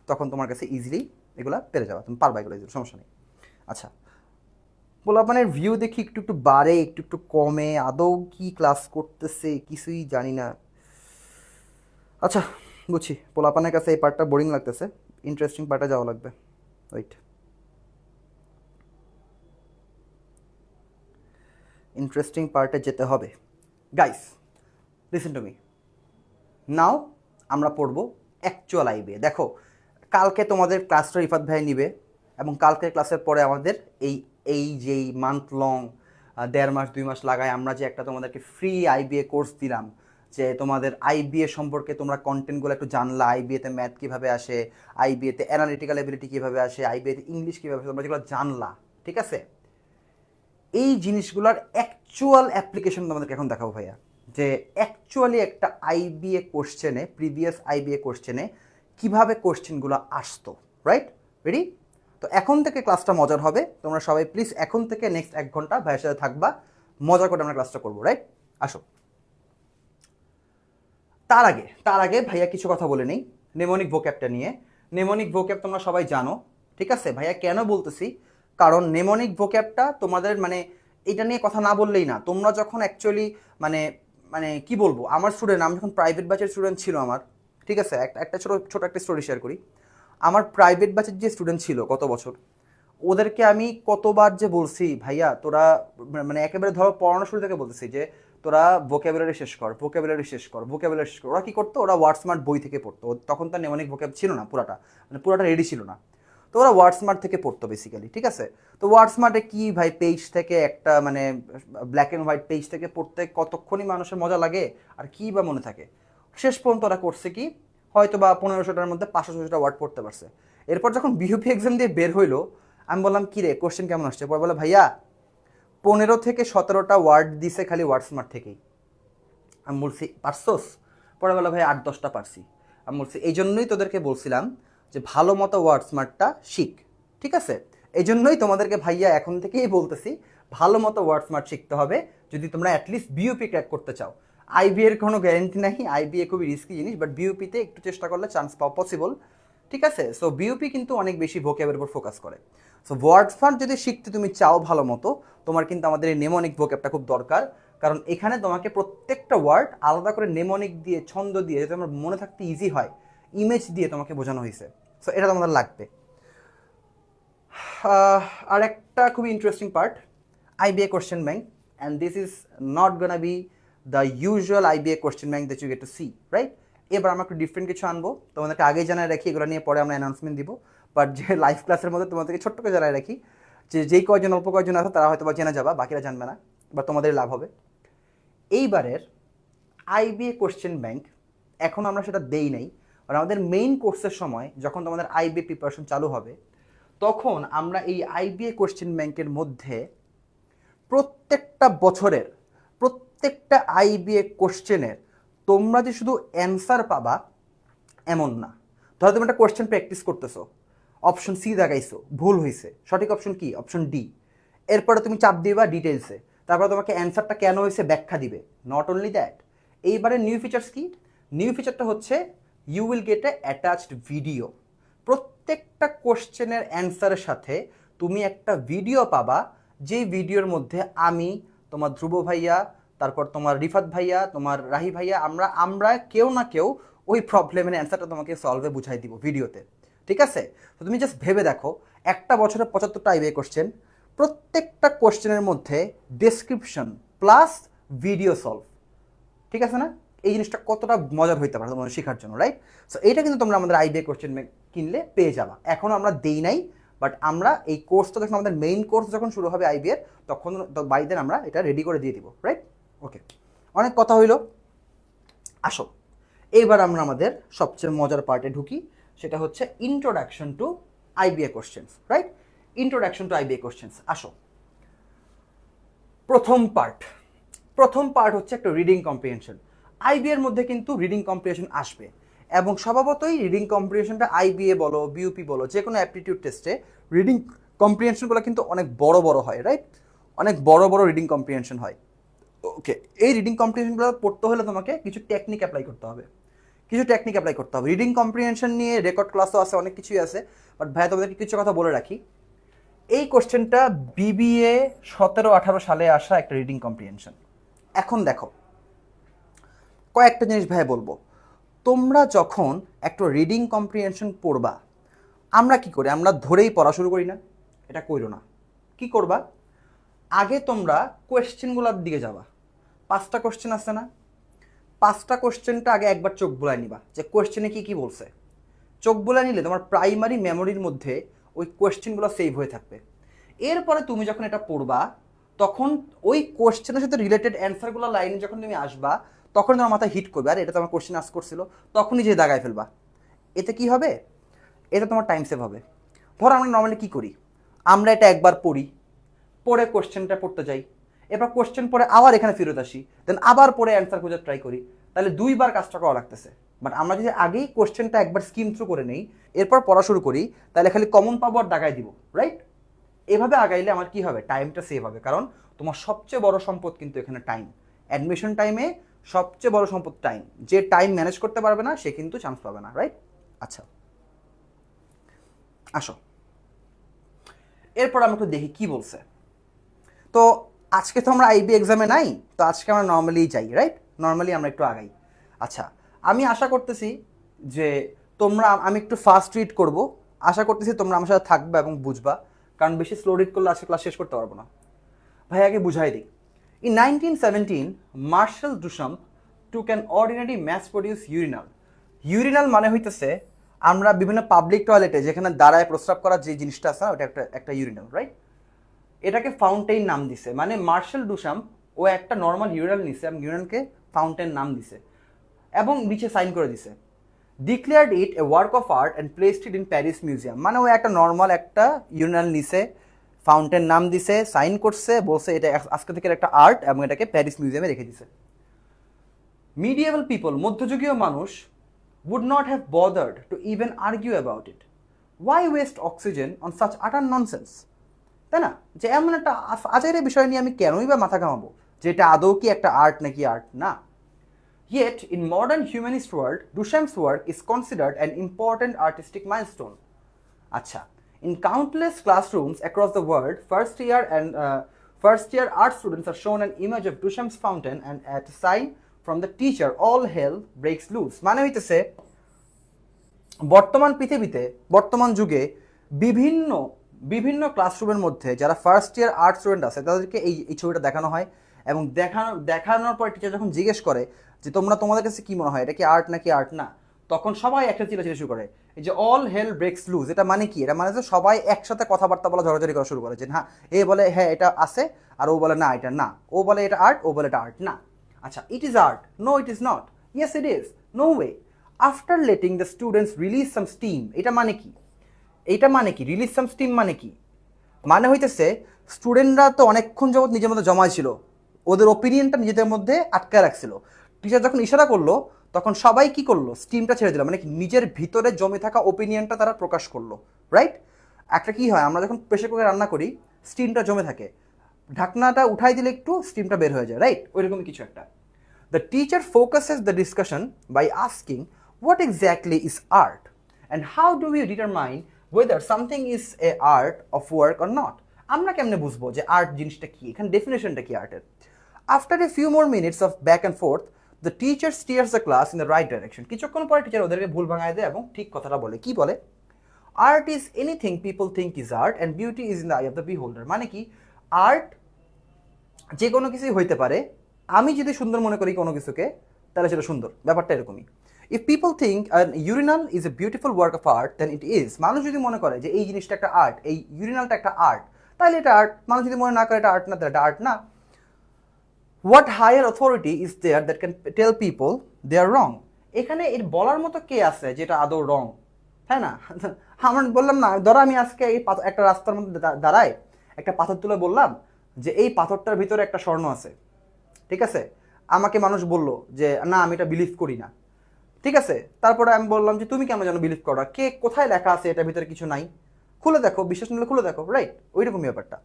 তখন তোমার কাছে ইজিলি এগুলো পেরে যাবা, তুমি পারবা এগুলো, সমস্যা নেই। আচ্ছা, পোলাপানের ভিউ দেখি একটু একটু বাড়ে, একটু একটু কমে, আদৌ কি ক্লাস করতেছে কিছুই জানি না। আচ্ছা বুঝছি, পোলাপানের কাছে এই পার্টটা বোরিং লাগতেছে, ইন্টারেস্টিং পার্টে যাওয়া লাগবে। ওয়েট, ইন্টারেস্টিং পার্টে যেতে হবে। গাইস লিসেন টু মি, নাও আমরা পড়বো অ্যাকচুয়াল আইবিএ। দেখো, কালকে তোমাদের ক্লাসটা রিফাত ভাই নিবে, এবং কালকের ক্লাসের পরে আমাদের এই এই যেই মান্থ লং 1.5 মাস 2 মাস লাগায় আমরা যে একটা তোমাদেরকে ফ্রি আইবিএ কোর্স দিলাম, যে তোমাদের আইবিএ সম্পর্কে তোমরা কন্টেন্টগুলো একটু জানলা, আইবিএতে ম্যাথ কীভাবে আসে, আইবিএতে অ্যানালিটিক্যাল এবিলিটি কীভাবে আসে, আইবিএতে ইংলিশ কীভাবে আসে, তোমরা যেগুলো জানলা, ঠিক আছে, এই জিনিসগুলোর অ্যাকচুয়াল অ্যাপ্লিকেশন তোমাদেরকে এখন দেখাবো ভাইয়া, যে অ্যাকচুয়ালি একটা আইবিএ কোশ্চেনে, প্রিভিয়াস আইবিএ কোশ্চেনে কীভাবে কোশ্চেনগুলো আসতো, রাইট? রেডি? তো এখন থেকে ক্লাসটা মজার হবে, তোমরা সবাই প্লিজ এখন থেকে নেক্সট 1 ঘন্টা ভাইয়ের সাথে থাকবা, মজা করে আমরা ক্লাসটা করবো, রাইট? আসো। তার আগে ভাইয়া কিছু কথা বলে নেই নেমোনিক ভোক্যাবটা নিয়ে। নেমোনিক ভোক্যাব তোমরা সবাই জানো, ঠিক আছে? ভাইয়া কেন বলতেছি, কারণ নেমোনিক ভোক্যাবটা তোমাদের মানে এটা নিয়ে কথা না বললেই না। তোমরা যখন অ্যাকচুয়ালি মানে মানে কি বলবো, আমার স্টুডেন্ট, আমি যখন প্রাইভেট ব্যাচের স্টুডেন্ট ছিল আমার, ঠিক আছে, একটা ছোট একটা স্টোরি শেয়ার করি। আমার প্রাইভেট ব্যাচের যে স্টুডেন্ট ছিল গত বছর, ওদেরকে আমি কতবার যে বলছি, ভাইয়া তোরা মানে একেবারে ধরো পড়ানো শুরু থেকে বলতেছি যে তোরা ভোক্যাবুলারি শেষ কর, ভোক্যাবুলারি শেষ কর, ভোক্যাবুলারি শেষ কর। ওরা কী করতো, ওরা ওয়ার্ডস্মার্ট বই থেকে পড়তো, তখন তার নেমোনিক ভোক্যাব ছিল না, পুরাটা রেডি ছিল না, তো ওরা ওয়ার্ডস্মার্ট থেকে পড়তো বেসিক্যালি, ঠিক আছে? তো ওয়ার্ডস্মার্টে কি ভাই, পেজ থেকে একটা মানে ব্ল্যাক অ্যান্ড হোয়াইট পেজ থেকে পড়তে কতক্ষণই মানুষের মজা লাগে, আর কি বা মনে থাকে। শেষ পর্যন্ত ওরা করছে কি, হয়তো বা 1500টার মধ্যে 500-600টা ওয়ার্ড পড়তে পারছে। এরপর যখন বিউপি এক্সাম দিয়ে বের হইলো, আমি বললাম কি রে কোশ্চেন কেমন আসছে, পরে বলে ভাইয়া 15 থেকে 17টা ওয়ার্ড দিছে খালি ওয়ার্ডস্মার্ট থেকেই। আমি বলছি পারছোস? পরে বলে ভাই 8-10টা পারছি। আমি বলছি এই জন্যই তোদেরকে বলছিলাম যে ভালো মতো ওয়ার্ডস্মার্টটা শিখ, ঠিক আছে? এই জন্যই তোমাদেরকে ভাইয়া এখন থেকেই বলতেছি ভালো মতো ওয়ার্ডস্মার্ট শিখতে হবে যদি তোমরা অ্যাটলিস্ট বিউপি ক্র্যাক করতে চাও। আইবিএর কোনো গ্যারেন্টি নাই, আইবিএ খুবই রিস্কি জিনিস, বাট বিউপিতে একটু চেষ্টা করলে চান্স পাওয়া পসিবল, ঠিক আছে? সো বিউপি কিন্তু অনেক বেশি ভোক্যাবের উপর ফোকাস করে। সো ওয়ার্ডস্মার্ট যদি শিখতে তুমি চাও ভালো মতো, তোমার কিন্তু আমাদের এই নেমোনিক ভোক্যাবটা খুব দরকার, কারণ এখানে তোমাকে প্রত্যেকটা ওয়ার্ড আলাদা করে নেমোনিক দিয়ে, ছন্দ দিয়ে, যাতে আমার মনে থাকতে ইজি হয়, ইমেজ দিয়ে তোমাকে বোঝানো হয়েছে। সো এটা তোমাদের লাগবে। আর একটা খুবই interesting part, IBA question bank, and this is not gonna be the usual IBA question bank that you get to see, right? এবার আমরা একটু ডিফারেন্ট কিছু আনবো, তোমাদেরকে আগেই জানায় রাখি, এগুলো নিয়ে পরে আমরা অ্যানাউন্সমেন্ট দিব, বাট যে লাইভ ক্লাসের মধ্যে তোমাদেরকে ছোট্ট করে জানায় রাখি যে যেই কয়জন অল্প কয়জন আছে তারা হয়তো বা জেনে যাবা, বাকিরা জানবে না, বা তোমাদের লাভ হবে। এইবারের আইবিএ কোশ্চেন ব্যাংক এখন আমরা সেটা দেই নাই, আর আমাদের মেইন কোর্সের সময় যখন তোমাদের আইবিএ প্রিপারেশন চালু হবে, তখন আমরা এই আইবিএ কোশ্চেন ব্যাংকের মধ্যে প্রত্যেকটা বছরের প্রত্যেকটা আইবিএ কোশ্চেনের তোমরা যে শুধু অ্যান্সার পাবা এমন না। ধরো তুমি একটা কোশ্চেন প্র্যাকটিস করতেছো, অপশন সি দেখাইছো, ভুল হয়েছে, সঠিক অপশন কি, অপশন ডি। এরপরে তুমি চাপ দিবা ডিটেলসে, তারপরে তোমাকে অ্যান্সারটা কেন হয়েছে ব্যাখ্যা দিবে। নট অনলি দ্যাট, এইবারে নিউ ফিচার্স কি, নিউ ফিচারটা হচ্ছে you will get a attached video. প্রত্যেকটা কোশ্চেনের অ্যান্সারের সাথে তুমি একটা ভিডিও পাবা, যেই ভিডিওর মধ্যে আমি, তোমার ধ্রুব ভাইয়া, তারপর তোমার রিফাত ভাইয়া, তোমার রাহি ভাইয়া, আমরা কেউ না কেউ ওই প্রবলেমের অ্যান্সারটা তোমাকে সলভে বুঝাই দিব ভিডিওতে, ঠিক আছে? তো তুমি জাস্ট ভেবে দেখো, একটা বছরে 75টা আইবিএ কোশ্চেন, প্রত্যেকটা কোশ্চেনের মধ্যে ডেসক্রিপশন প্লাস ভিডিও সলভ, ঠিক আছে না? এই জিনিসটা কতটা মজার হইতে পারে তোমাদের শেখার জন্য, রাইট? সো এটা কিন্তু তোমরা আমাদের আইবিএ কোশ্চেন কিনলে পেয়ে যাবা। এখনও আমরা দেই নাই, বাট আমরা এই কোর্সটা যখন আমাদের মেইন কোর্স যখন শুরু হবে আইবিএর, তখন বাই দেন আমরা এটা রেডি করে দিয়ে দিব, রাইট? ওকে, অনেক কথা হইলো, আসো এইবার আমরা আমাদের সবচেয়ে মজার পার্টে ঢুকি, সেটা হচ্ছে introduction to IBA questions, right? Introduction to IBA questions. আসো, প্রথম পার্ট হচ্ছে একটা রিডিং কম্প্রিহেনশন। আইবিএর মধ্যে কিন্তু রিডিং কম্প্রিহেনশন আসবে, এবং স্বভাবতই রিডিং কম্প্রিহেনশনটা আইবিএ বলো, বিউপি বলো, যে কোনো অ্যাপটিটিউড টেস্টে রিডিং কম্প্রিহেনশনগুলো কিন্তু অনেক বড় বড় হয়, রাইট? অনেক বড় বড় রিডিং কম্প্রিহেনশন হয়। ওকে, এই রিডিং কম্প্রিহেনশনগুলো পড়তে হলে তোমাকে কিছু টেকনিক অ্যাপ্লাই করতে হবে, রিডিং কম্প্রিহেনশন নিয়ে রেকর্ড ক্লাসও আছে, অনেক কিছুই আছে, বাট ভাই তোমাদেরকে কিছু কথা বলে রাখি। এই কোশ্চেনটা বিবিএ 17-18 সালে আসা একটা রিডিং কম্প্রিহেনশন। এখন দেখো, কয়েকটা জিনিস ভাই বলবো। তোমরা যখন একটা রিডিং কম্প্রিহেনশন পড়বা, আমরা কি করি? আমরা ধরেই পড়া শুরু করি না? এটা কইরো না। কি করবা? আগে তোমরা কোয়েশ্চেনগুলোর দিকে যাবা। 5টা কোশ্চেন আছে না? 5টা কোশ্চেনটা আগে একবার চোখ বুলায় নিবা, যে কোয়েশ্চেনে কি কি বলছে। চোখ বুলায় নিলে তোমার প্রাইমারি মেমোরির মধ্যে ওই কোয়েশ্চেনগুলো সেভ হয়ে থাকবে। এরপরে তুমি যখন এটা পড়বা, তখন ওই কোয়েশ্চেনের সাথে রিলেটেড অ্যান্সারগুলো লাইনে যখন তুমি আসবা, তখন তোমার মাথায় হিট করবে, আর এটা তোমার কোয়েশ্চেন আস্ক করছিল, তখনই যে দাগায় ফেলবা। এতে কি হবে? এটা তোমার টাইম সেভ হবে। ধরো আমরা নর্মালি কী করি, আমরা এটা একবার পড়ি, পড়ে কোয়েশ্চেনটা পড়তে যাই, এবার কোয়েশ্চেন পড়ে আবার এখানে ফেরত আসি, দেন আবার পড়ে অ্যান্সার খোঁজার ট্রাই করি, তাহলে 2বার কাজটা করা লাগতেছে। বাট আমরা যদি আগেই কোয়েশ্চেনটা একবার স্কিম থ্রু করে নেই, এরপর পড়া শুরু করি, তাহলে খালি কমন পাবো আর দাগাই দিব, রাইট? এভাবে আগাইলে আমার কি হবে? টাইমটা সেভ হবে, কারণ তোমার সবচেয়ে বড় সম্পদ কিন্তু এখানে টাইম। অ্যাডমিশন টাইমে সবচেয়ে বড় সম্পদ টাইম। যে টাইম ম্যানেজ করতে পারবে না, সে কিন্তু চান্স পাবে না, রাইট? আচ্ছা, আসো এরপর আমরা একটু দেখি কি বলছে। তো আজকে তো আমরা আইবি এক্সামে নাই, তো আজকে আমরা নর্মালি যাই, রাইট? নর্মালি আমরা একটু আগাই। আচ্ছা, আমি আশা করতেছি যে আমি একটু ফাস্ট রিড করব, আশা করতেছি তোমরা আমার সাথে থাকবে এবং বুঝবা, কারণ বেশি স্লো রিড করলে আজকে ক্লাস শেষ করতে পারবো না। ভাই আগে বুঝাই দিই। In 1917, Marcel Duchamp took an ordinary mass produced urinal. Urinal মানে হইতেছে আমরা বিভিন্ন পাবলিক টয়লেটে যেখানে দাঁড়ায় প্রস্রাব করার যে জিনিসটা আছে, ওটা একটা ইউরিনাল, রাইট? এটাকে ফাউন্টেন নাম দিছে, মানে মার্শাল ডুশাম্প ও একটা নর্মাল ইউরিনাল নিছে এবং ইউরিনালকে ফাউন্টেন নাম দিছে, এবং নিচে সাইন করে দিছে, declared it A work of art and placed it in Paris museum. মানে ও একটা নর্মাল একটা ইউরিনাল নিছে, ফাউন্টেন নাম দিছে, সাইন করছে, বলছে এটা আজকে থেকে একটা আর্ট, এবং এটাকে প্যারিস মিউজিয়ামে রেখে দিছে। মিডিয়েভাল পিপল, মধ্যযুগীয় মানুষ, would not have bothered to even argue about it. Why waste oxygen on such utter nonsense? তাই না? যে এমন একটা আজের বিষয় নিয়ে আমি কেনই বা মাথা ঘামাবো, যে এটা আদৌ কি একটা আর্ট নাকি আর্ট না। Yet, in modern humanist world, Duchamp's work is considered an important artistic milestone. আচ্ছা, in countless classrooms across the world, first year art students are shown an image of Duchamp's fountain, and at a sign from the teacher, all hell breaks loose. মানে হইতেছে বর্তমান পৃথিবীতে, বর্তমান যুগে বিভিন্ন বিভিন্ন ক্লাসরুমের মধ্যে যারা ফার্স্ট ইয়ার আর্ট স্টুডেন্ট আছে, তাদেরকে এই ছবিটা দেখানো হয়, এবং দেখানোর পর টিচার যখন জিজ্ঞেস করে যে তোমাদের কাছে কি মনে হয়, এটা কি আর্ট নাকি আর্ট না, তখন সবাই একটা চিল্লাচিল্লি শুরু করে, এই যে অল হেল ব্রেক্স লুজ। এটা মানে কি? এটা মানে যে সবাই একসাথে কথাবার্তা বলা, ঝগড়াঝাড়ি করা শুরু করে, যে হ্যাঁ এ বলে হ্যাঁ এটা আছে, আর ও বলে না এটা না, ও বলে এটা আর্ট, ও বলে এটা আর্ট না। আচ্ছা, it is art, no it is not, yes it is, no way, after letting the students release some steam. এটা মানে কি? রিলিজ সাম স্টিম মানে কি? মানে হইতেছে স্টুডেন্টরা তো অনেকক্ষণ যাবত নিজের মধ্যে জমা ছিল, ওদের ওপিনিয়নটা নিজেদের মধ্যে আটকে রাখছিল, টিচার যখন ইশারা করলো তখন সবাই কি করলো? স্টিমটা ছেড়ে দিল, মানে নিজের ভিতরে জমে থাকা ওপিনিয়নটা তারা প্রকাশ করলো, রাইট? একটা কি হয়, আমরা যখন প্রেসার কুকারে রান্না করি, স্টিমটা জমে থাকে, ঢাকনাটা উঠাই দিলে একটু স্টিমটা বের হয়ে যায়, রাইট? ওইরকমই কিছু একটা। The teacher focuses the discussion by asking what exactly is art and how do we determine whether something is a art of work or not. আমরা কেমনে বুঝবো যে আর্ট জিনিসটা কি, এখানে ডেফিনেশনটা কি আর্টের? After a few more minutes of back and forth, the teacher stares the class in the right direction. কিছুক্ষণ পরে টিচার ওদেরকে ভুল ভাঙায় দেয় এবং ঠিক কথাটা বলে। কি বলে? Art is anything people think is art and beauty is in the I of the বিহোল্ডার। মানে কি, আর্ট যে কোনো কিছুই হইতে পারে, আমি যদি সুন্দর মনে করি কোনো কিছুকে তাহলে সেটা সুন্দর, ব্যাপারটা এরকমই। If people think urinal is a beautiful work of art then it is. মানুষ যদি মনে করে যে এই জিনিসটা একটা আর্ট, এই ইউরিনালটা একটা আর্ট, তাহলে এটা আর্ট। মানুষ যদি মনে না করে এটা আর্ট না, তাহলে এটা আর্ট না। What higher authority is there that can tell people they are wrong. এখানে এর বলার মতো কে আছে যেটা আদৌ রং? হ্যাঁ না? আমার বললাম না, ধরো আমি আজকে এই একটা রাস্তার মধ্যে দাঁড়ায় একটা পাথর তুলে বললাম যে এই পাথরটার ভিতরে একটা স্বর্ণ আছে, ঠিক আছে? আমাকে মানুষ বলল যে না আমি এটা বিলিভ করি না, ঠিক আছে? তারপরে আমি বললাম যে তুমি কেন যেন বিলিভ করো, কে কোথায় লেখা আছে এটার ভিতরে কিছু নাই, খুলে দেখো, বিশ্বাস নিলে খুলে দেখো, রাইট? ওইরকমই ব্যাপারটা।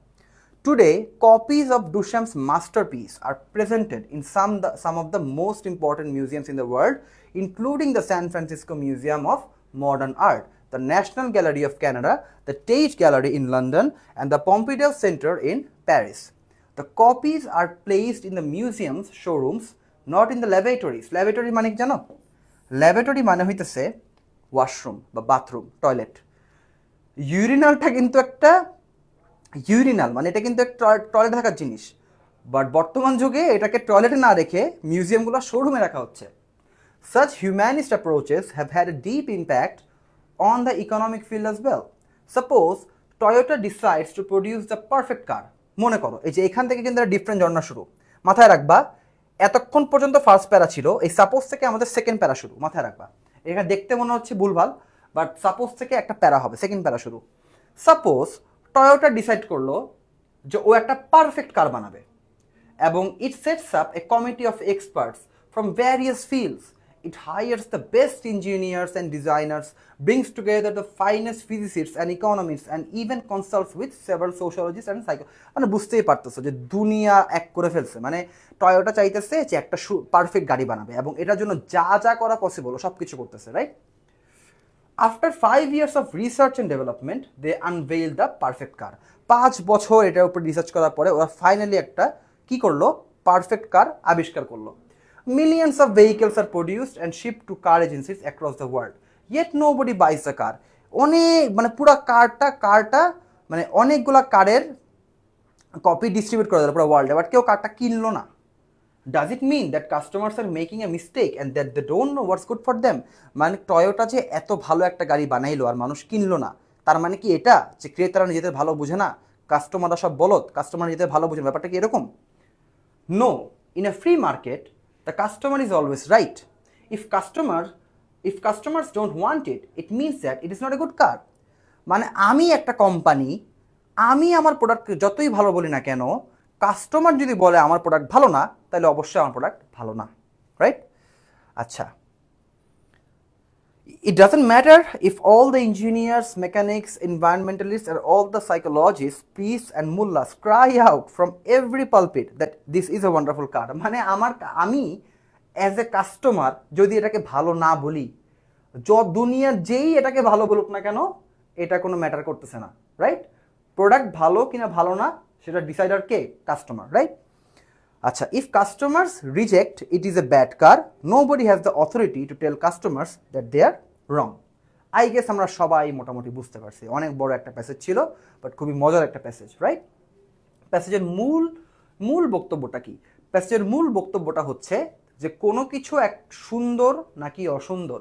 Today, copies of Duchamp's masterpiece are presented in some of the most important museums in the world, including the San Francisco Museum of Modern Art, the National Gallery of Canada, the Tate Gallery in London, and the Pompidou Center in Paris. The copies are placed in the museum's showrooms, not in the lavatories. Lavatory মানে কি জানো? ল্যাবরেটরি মানে হইতেছে ওয়াশরুম বা বাথরুম, টয়লেট। ইউরিনালটা কিন্তু একটা ইউরিনাল মানে এটা কিন্তু একটা টয়লেটে থাকার জিনিস, বাট বর্তমান যুগে এটাকে টয়লেটে না রেখে মিউজিয়ামগুলো শোরুমে রাখা হচ্ছে। Such humanist approaches have had a deep impact on the economic field as well. Suppose Toyota decides to produce the perfect car. মনে করো এই যে এখান থেকে কিন্তু একটা ডিফারেন্ট জর্না শুরু, মাথায় রাখবা। এতক্ষণ পর্যন্ত ফার্স্ট প্যারা ছিল, এই সাপোজ থেকে আমাদের সেকেন্ড প্যারা শুরু, মাথায় রাখবা। এখানে দেখতে মনে হচ্ছে ভুলভাল, বাট সাপোজ থেকে একটা প্যারা হবে, সেকেন্ড প্যারা শুরু। সাপোজ টয়োটা ডিসাইড করলো যে ও একটা পারফেক্ট কার বানাবে এবং it sets up a committee of experts from various fields. It hires the best engineers and designers, brings together the finest physicists and economists, and even consults with several sociologists and psychologists. মানে বুঝতেই পারতেছো যে দুনিয়া এক করে ফেলছে। মানে টয়োটা চাইতেছে যে একটা পারফেক্ট গাড়ি বানাবে এবং এটার জন্য যা যা করা পসিবল সব কিছু করতেছে, right? After 5 years of research and development, they unveiled the perfect car. 5 বছর এটার উপর রিসার্চ করার পরে ওরা ফাইনালি একটা কি করলো, পারফেক্ট কার আবিষ্কার করলো। Millions of vehicles are produced and shipped to car agencies across the world. Yet nobody buys the car. অনেক মানে পুরো কারটা মানে অনেকগুলা কারের কপি ডিস্ট্রিবিউট করে দিল পুরো ওয়ার্ল্ডে, বাট কেউ কারটা কিনলো না। Does it mean that customers are making a mistake and that they don't know what's good for them? মানে টয়োটা যে এত ভালো একটা গাড়ি বানাইলো আর মানুষ কিনলো না, তার মানে কি এটা যে ক্রেতারা নিজেদের ভালো বুঝে না, কাস্টমাররা সব বলদ, কাস্টমার নিজেদের ভালো বুঝে? ব্যাপারটা কি এরকম? No, in a free market the customer is always right. If customers don't want it, it means that it is not a good car. মানে আমি একটা কোম্পানি, আমি আমার প্রোডাক্ট যতই ভালো বলি না কেন, কাস্টমার যদি বলে আমার প্রোডাক্ট ভালো না, তাহলে অবশ্যই আমার প্রোডাক্ট ভালো না, রাইট? আচ্ছা, it doesn't matter if all the engineers, mechanics, environmentalists, and all the psychologists, priests, and mullahs cry out from every pulpit that this is a wonderful car. মানে আমি অ্যাজ এ কাস্টমার যদি এটাকে ভালো না বলি, দুনিয়ার যেই এটাকে ভালো বলুক না কেন, এটা কোনো ম্যাটার করতেছে না, রাইট? প্রোডাক্ট ভালো কিনা ভালো না সেটা ডিসাইডার কে? Customer, right? আচ্ছা, if customers reject it is a bad car, nobody has the authority to tell customers that they are wrong. I guess আমরা সবাই মোটামুটি বুঝতে পারছি, অনেক বড় একটা প্যাসেজ ছিল, বাট খুবই মজার একটা প্যাসেজ, রাইট? প্যাসেজের মূল বক্তব্যটা কি? প্যাসেজের মূল বক্তব্যটা হচ্ছে যে কোনো কিছু এক সুন্দর নাকি অসুন্দর,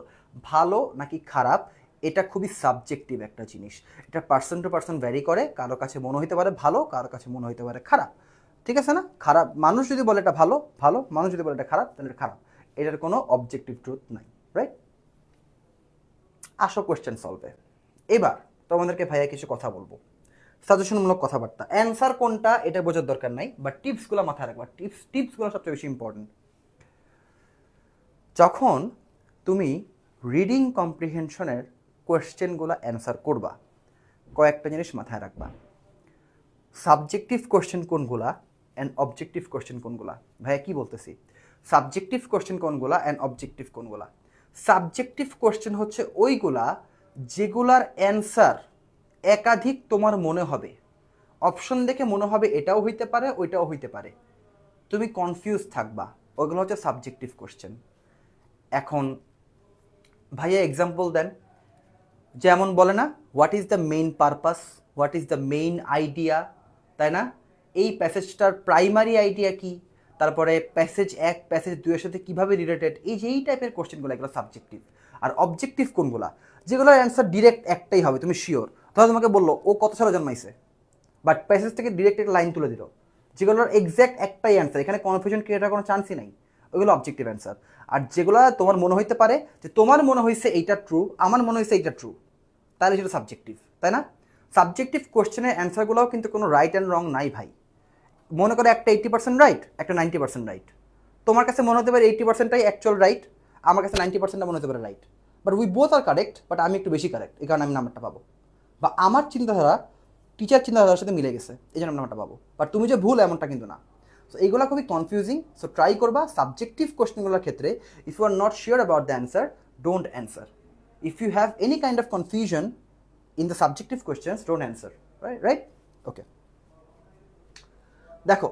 ভালো নাকি খারাপ, এটা খুবই সাবজেক্টিভ একটা জিনিস। এটা পার্সন টু পার্সন ভ্যারি করে, কারো কাছে মনে হইতে পারে ভালো, কারো কাছে মনে হইতে পারে খারাপ, ঠিক আছে না? খারাপ মানুষ যদি বলে এটা ভালো, মানুষ যদি বলে এটা খারাপ, তাহলে এটা খারাপ। এটার কোনো অবজেক্টিভ ট্রুথ নাই, রাইট? আসো কোয়েশ্চেন সলভে। এবার তোমাদেরকে ভাইয়া কিছু কথা বলবো, সাজেশনমূলক কথাবার্তা। অ্যান্সার কোনটা এটা বোঝার দরকার নাই, বাট টিপসগুলো মাথায় রাখবা। টিপসগুলো সবচেয়ে বেশি ইম্পর্টেন্ট। যখন তুমি রিডিং কম্প্রিহেনশনের কোয়েশ্চেনগুলো অ্যান্সার করবা, কয়েকটা জিনিস মাথায় রাখবা। সাবজেক্টিভ কোয়েশ্চেন কোনগুলা অ্যান্ড অবজেক্টিভ কোয়েশ্চেন কোনগুলা? ভাইয়া কি বলতেছি? সাবজেক্টিভ কোয়েশ্চেন কোনগুলা অ্যান্ড অবজেক্টিভ কোনগুলা? সাবজেক্টিভ কোয়েশ্চেন হচ্ছে ওইগুলা যেগুলার অ্যান্সার একাধিক তোমার মনে হবে, অপশন দেখে মনে হবে এটাও হইতে পারে ওইটাও হইতে পারে, তুমি কনফিউজ থাকবা, ওইগুলো হচ্ছে সাবজেক্টিভ কোশ্চেন। এখন ভাইয়া এক্সাম্পল দেন, যেমন বলে না what is the main purpose, what is the main idea, তাই না? এই প্যাসেজটার প্রাইমারি আইডিয়া কি, তারপরে প্যাসেজ 1 প্যাসেজ 2 এর সাথে কীভাবে রিলেটেড, এই টাইপের কোশ্চেনগুলো এগুলো সাবজেক্টিভ। আর অবজেক্টিভ কোনগুলা, যেগুলোর অ্যান্সার ডিরেক্ট একটাই হবে, তুমি শিওর। ধরো তোমাকে বললো ও কত সালে জন্মাইছে, বাট প্যাসেজ থেকে ডিরেক্ট একটা লাইন তুলে দিল, যেগুলোর এক্স্যাক্ট একটাই অ্যান্সার, এখানে কনফিউশন ক্রিয়েটার কোনো চান্সই নাই, ওইগুলো অবজেক্টিভ অ্যান্সার। আর যেগুলো তোমার মনে হইতে পারে যে তোমার মনে হয়েছে এইটা ট্রু, আমার মনে হয়েছে এইটা ট্রু, তাহলে সেটা সাবজেক্টিভ, তাই না? সাবজেক্টিভ কোশ্চেনের অ্যান্সারগুলোও কিন্তু কোনো রাইট অ্যান্ড রং নাই ভাই। মনে করে একটা 80% রাইট, একটা 90% রাইট। তোমার কাছে মনে হতে পারে 80%টাই অ্যাকচুয়াল রাইট, আমার কাছে 90%টা মনে হতে পারে right, but we both are correct, but আমি একটু বেশি কারেক্ট, এই কারণে আমি নাম্বারটা পাবো। বা আমার চিন্তাধারা টিচার চিন্তাধারার সাথে মিলে গেছে, এই জন্য নাম্বারটা পাবো, বাট তুমি যে ভুল এমনটা কিন্তু না। সো এইগুলো খুবই কনফিউজিং। সো ট্রাই করবা সাবজেক্টিভ কোশ্চেনগুলোর ক্ষেত্রে, if you are not sure about the answer, don't answer. If you have any kind of confusion in the subjective questions, don't answer, right? Okay, দেখো,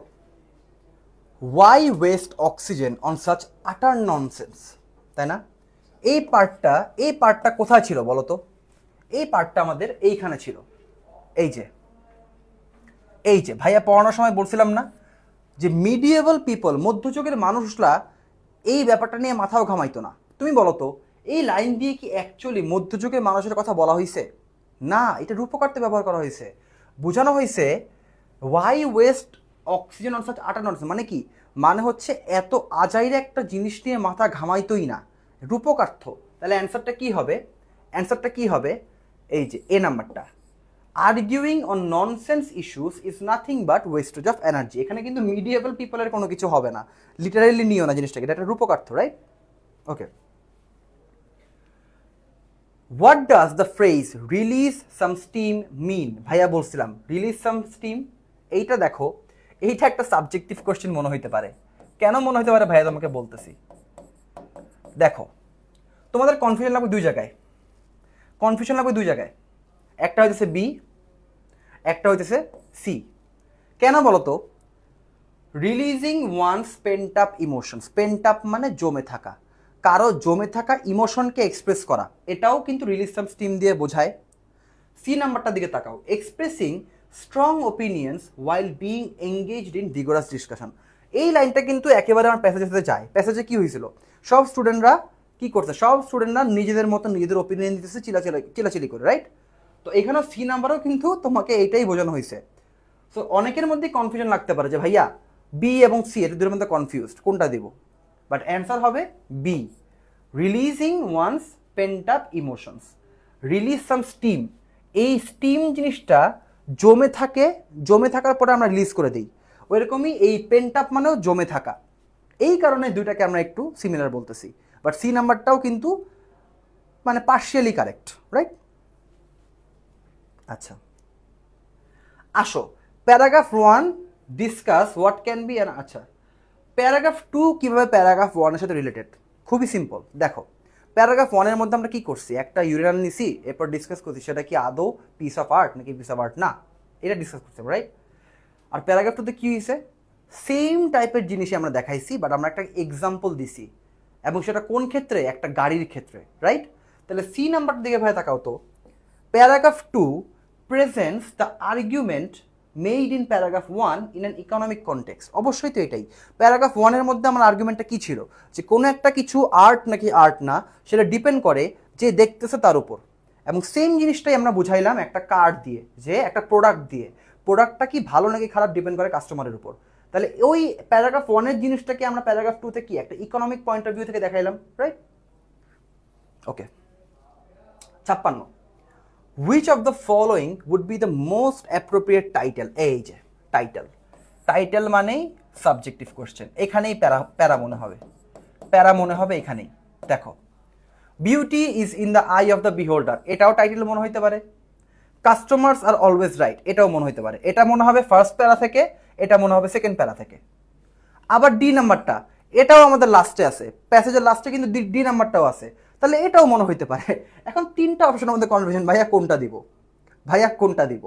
why waste oxygen on such utter nonsense, তাই না? এই পার্টটা কোথায় ছিল বলো তো? এই পার্টটা আমাদের এইখানে ছিল, এই যে ভাইয়া পড়ানোর সময় বলছিলাম না যে মিডিয়েভাল পিপল, মধ্যযুগের মানুষরা এই ব্যাপারটা নিয়ে মাথাও ঘামাইতো না। তুমি বলো তো, এই লাইন দিয়ে কি অ্যাকচুয়ালি মধ্যযুগের মানুষের কথা বলা হয়েছে? না, এটা রূপকার্থে ব্যবহার করা হয়েছে, বোঝানো হয়েছে why waste oxygen on such utter nonsense, মানে কি, মানে হচ্ছে এত আজাইর একটা জিনিস নিয়ে মাথা ঘামাইতোই না, রূপকার্থ। তাহলে অ্যান্সারটা কি হবে? এই যে এ নাম্বারটা, arguing on nonsense issues is nothing but wastage of energy. এখানে কিন্তু মিডিয়েবল পিপলের কোনো কিছু হবে না, লিটারালি নিও না জিনিসটাকে, এটা একটা রূপকার্থ, right? Okay, what does the phrase release some steam mean? ভাইয়া বলছিলাম রিলিজ সাম স্টিম, এইটা দেখো, এইটা একটা সাবজেক্টিভ কোশ্চেন মনে হইতে পারে। কেন মনে হইতে পারে ভাইয়া তোমাকে বলতেছি। দেখো, তোমাদের কনফিউশন লাগবে দুই জায়গায়, একটা হইতেছে বি, একটা হইতেছে সি। কেন বলো তো? Releasing one's pent up emotions, pent up মানে জমে থাকা, কারো জমে থাকা ইমোশনকে এক্সপ্রেস করা, এটাও কিন্তু রিলিজ সাম স্টিম দিয়ে বোঝায়। সি নাম্বারটার দিকে তাকাও, expressing strong opinions while being engaged in vigorous discussion. এই লাইনটা কিন্তু একেবারে আমার প্যাসেজের সাথে যায়। প্যাসেজে কি হয়েছিল? সব স্টুডেন্টরা কি করছে? সব স্টুডেন্টরা নিজেদের মতো নিজেদের ওপিনিয়ন দিতেছে, চিলাচিলি করে, রাইট? তো এখানেও সি নাম্বারও কিন্তু তোমাকে এইটাই বোঝানো হয়েছে। সো অনেকের মধ্যে কনফিউশন লাগতে পারে যে ভাইয়া বি এবং সি এর দুটোর মধ্যে কনফিউজড, কোনটা দিব? বাট অ্যান্সার হবে B, releasing one's pent up emotions, release some steam. এই স্টিম জিনিসটা জমে থাকার পরে আমরা রিলিজ করে দিই, ওইরকমই এই পেন্ট আপ মানেও জমে থাকা। এই কারণে দুইটাকে আমরা একটু সিমিলার বলতেছি, বাট সি নাম্বারটাও কিন্তু মানে পার্শিয়ালি কারেক্ট, রাইট? আচ্ছা, আসো paragraph 1 discuss what can be an. আচ্ছা, প্যারাগ্রাফ 2 কীভাবে প্যারাগ্রাফ 1 এর সাথে রিলেটেড? খুবই সিম্পল। দেখো, প্যারাগ্রাফ 1 এর মধ্যে আমরা কি করছি? একটা ইউরেনাল নিছি, এরপর ডিসকাস করছি সেটা কি আদৌ পিস অফ আর্ট নাকি পিস অফ আর্ট না, এটা ডিসকাস করছি, রাইট? আর প্যারাগ্রাফ 2তে কি হয়েছে? সেম টাইপের জিনিসই আমরা দেখাইছি, বাট আমরা একটা এক্সাম্পল দিছি, এবং সেটা কোন ক্ষেত্রে? একটা গাড়ির ক্ষেত্রে, রাইট? তাহলে সি নাম্বারটার দিকে ভাই তাকাও তো। Paragraph 2 presents the argument made in paragraph 1 in an economic context. অবশ্যই তো এটাই। প্যারাগ্রাফ 1 এর মধ্যে আমার আর্গুমেন্টটা কি ছিল? যে কোনো একটা কিছু আর্ট নাকি আর্ট না, সেটা ডিপেন্ড করে যে দেখতেছে তার উপর। এবং সেম জিনিসটাই আমরা বুঝাইলাম একটা কার্ড দিয়ে, যে একটা প্রোডাক্ট দিয়ে, প্রোডাক্টটা কি ভালো নাকি খারাপ ডিপেন্ড করে কাস্টমারের উপর। তাহলে ওই প্যারাগ্রাফ 1 এর জিনিসটাকে আমরা প্যারাগ্রাফ 2তে কি একটা ইকোনমিক পয়েন্ট অফ ভিউ থেকে দেখাইলাম, right? Okay, 56, which of the following would be the most appropriate title? এই যে টাইটেল মানেই সাবজেক্টিভ কোশ্চেন, এখানেই প্যারা মনে হবে এখানেই। দেখো, beauty is in the I of the বিহোল্ডার, এটাও টাইটেল মনে হইতে পারে। কাস্টমার্স আর অলওয়েজ রাইট, এটাও মনে হইতে পারে। এটা মনে হবে ফার্স্ট প্যারা থেকে, এটা মনে হবে সেকেন্ড প্যারা থেকে। আবার ডি নাম্বারটা, এটাও আমাদের লাস্টে আছে, প্যাসেজের লাস্টে কিন্তু ডি নাম্বারটাও আছে, তাহলে এটাও মনে হইতে পারে। এখন তিনটা অপশনের মধ্যে কনফিউশন, ভাইয়া কোনটা দিব?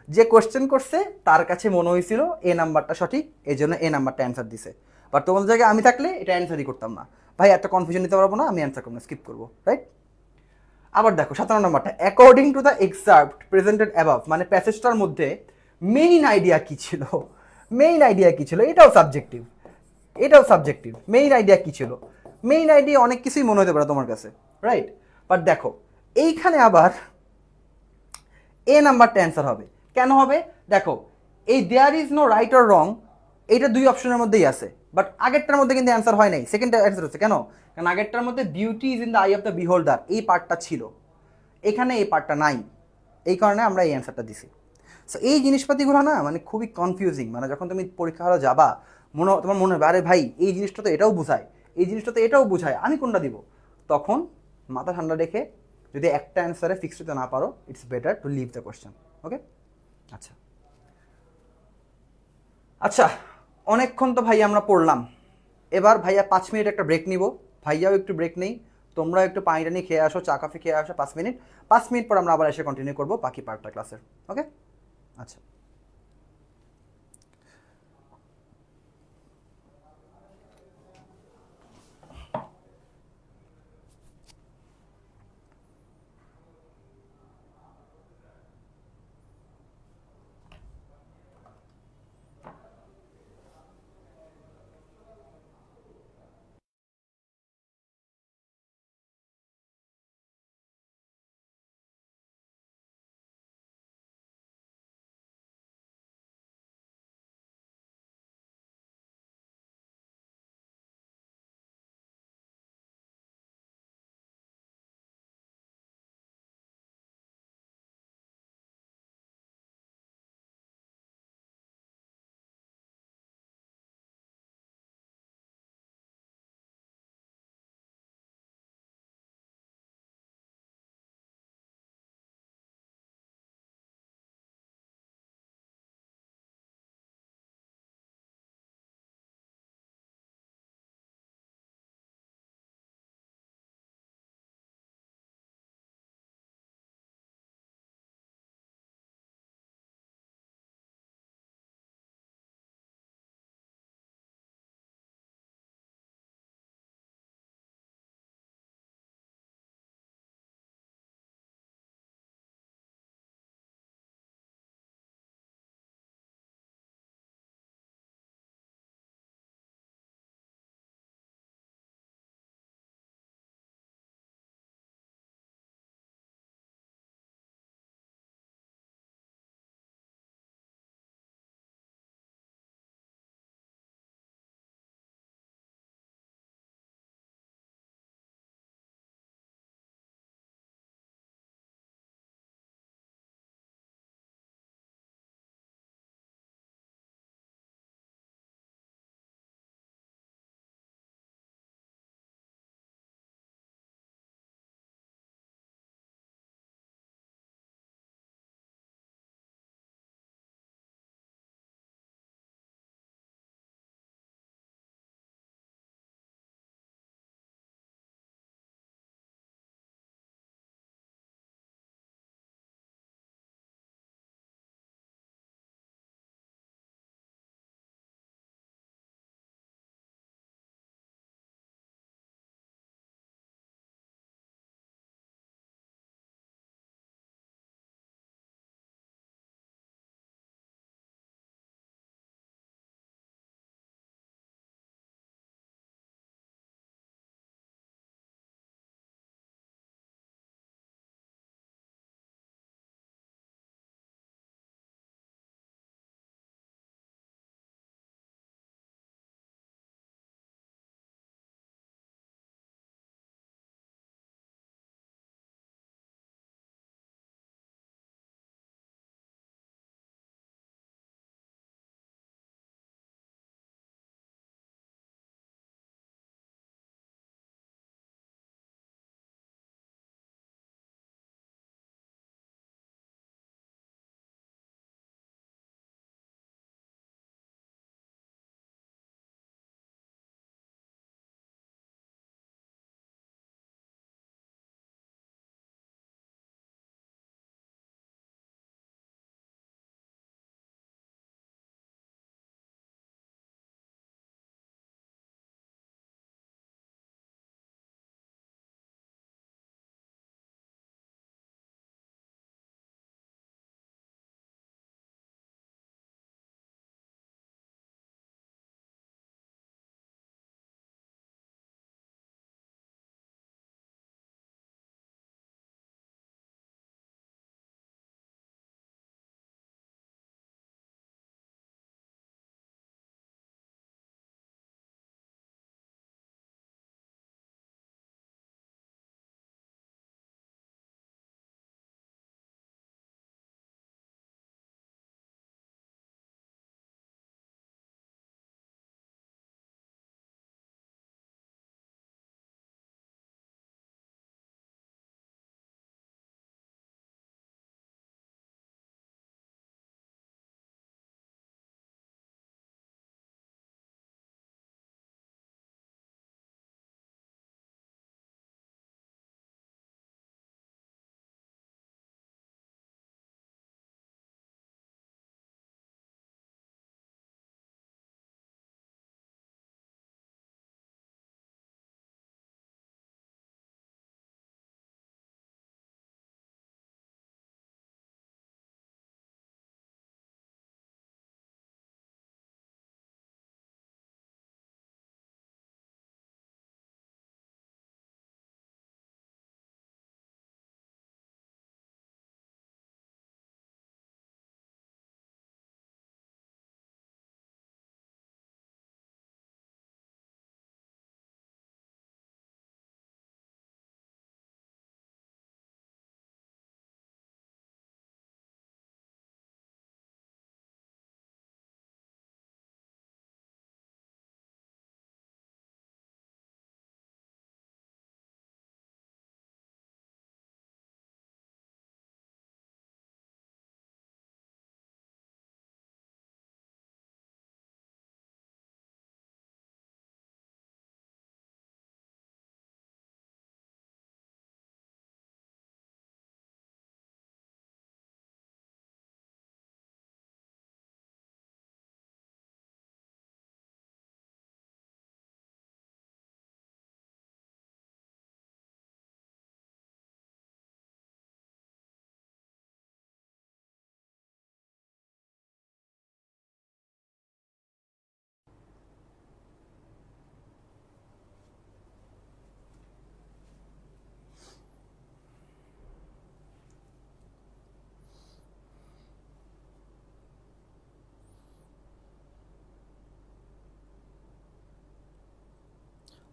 যে কোশ্চেন করছে তার কাছে মনে হয়েছিল এ নাম্বারটা সঠিক, এই জন্য এ নাম্বারটা অ্যান্সার দিছে। বাট তোমাদের জায়গায় আমি থাকলে এটা অ্যান্সারই করতাম না। ভাই একটা কনফিউশন নিতে পারবো না, আমি অ্যান্সার করবো না, স্কিপ করবো, রাইট? আবার দেখো 57 নম্বরটা, according to the excerpt presented above, মানে প্যাসেজটার মধ্যে মেইন আইডিয়া কি ছিল? মেইন আইডিয়া কি ছিল? এটাও সাবজেক্টিভ, এটাও সাবজেক্টিভ। মেইন আইডিয়া কি ছিল? মেইন আইডিয়া অনেক কিছুই মনে হতে পারে তোমার কাছে, রাইট? বাট দেখো এইখানে আবার এ নাম্বারটা অ্যান্সার হবে। কেন হবে? দেখো এই there is no right or wrong, এইটা দুই অপশনের মধ্যেই আছে, বাট আগেরটার মধ্যে কিন্তু অ্যান্সার হয় নাই, সেকেন্ডটা অ্যান্সার হচ্ছে। কেন? কারণ আগেরটার মধ্যে beauty is in the I of the বিহোল্ডার, এই পার্টটা ছিল, এখানে এই পার্টটা নাই, এই কারণে আমরা এই অ্যান্সারটা দিছি। সো এই জিনিসপাতিগুলো না মানে খুবই কনফিউজিং, মানে যখন তুমি পরীক্ষা হলে যাবা তোমার মনে হবে আরে ভাই এই জিনিসটা তো এটাও বোঝায়, এই জিনিসটা তো এটাও বোঝায়, আমি কোনটা দিব? তখন মাথা ঠান্ডা রেখে যদি একটা অ্যান্সারে ফিক্স হতে না পারো, it's better to leave the question. Okay? আচ্ছা আচ্ছা, অনেকক্ষণ তো ভাই আমরা পড়লাম, এবার ভাইয়া 5 মিনিট একটা ব্রেক নিব, ভাইয়াও একটু ব্রেক নেই, তোমরাও একটু পানি টানি খেয়ে আসো, চা কফি খেয়ে আসো 5 মিনিট, 5 মিনিট পর আমরা আবার এসে কন্টিনিউ করবো বাকি পার্টটা ক্লাসের। ওকে? আচ্ছা।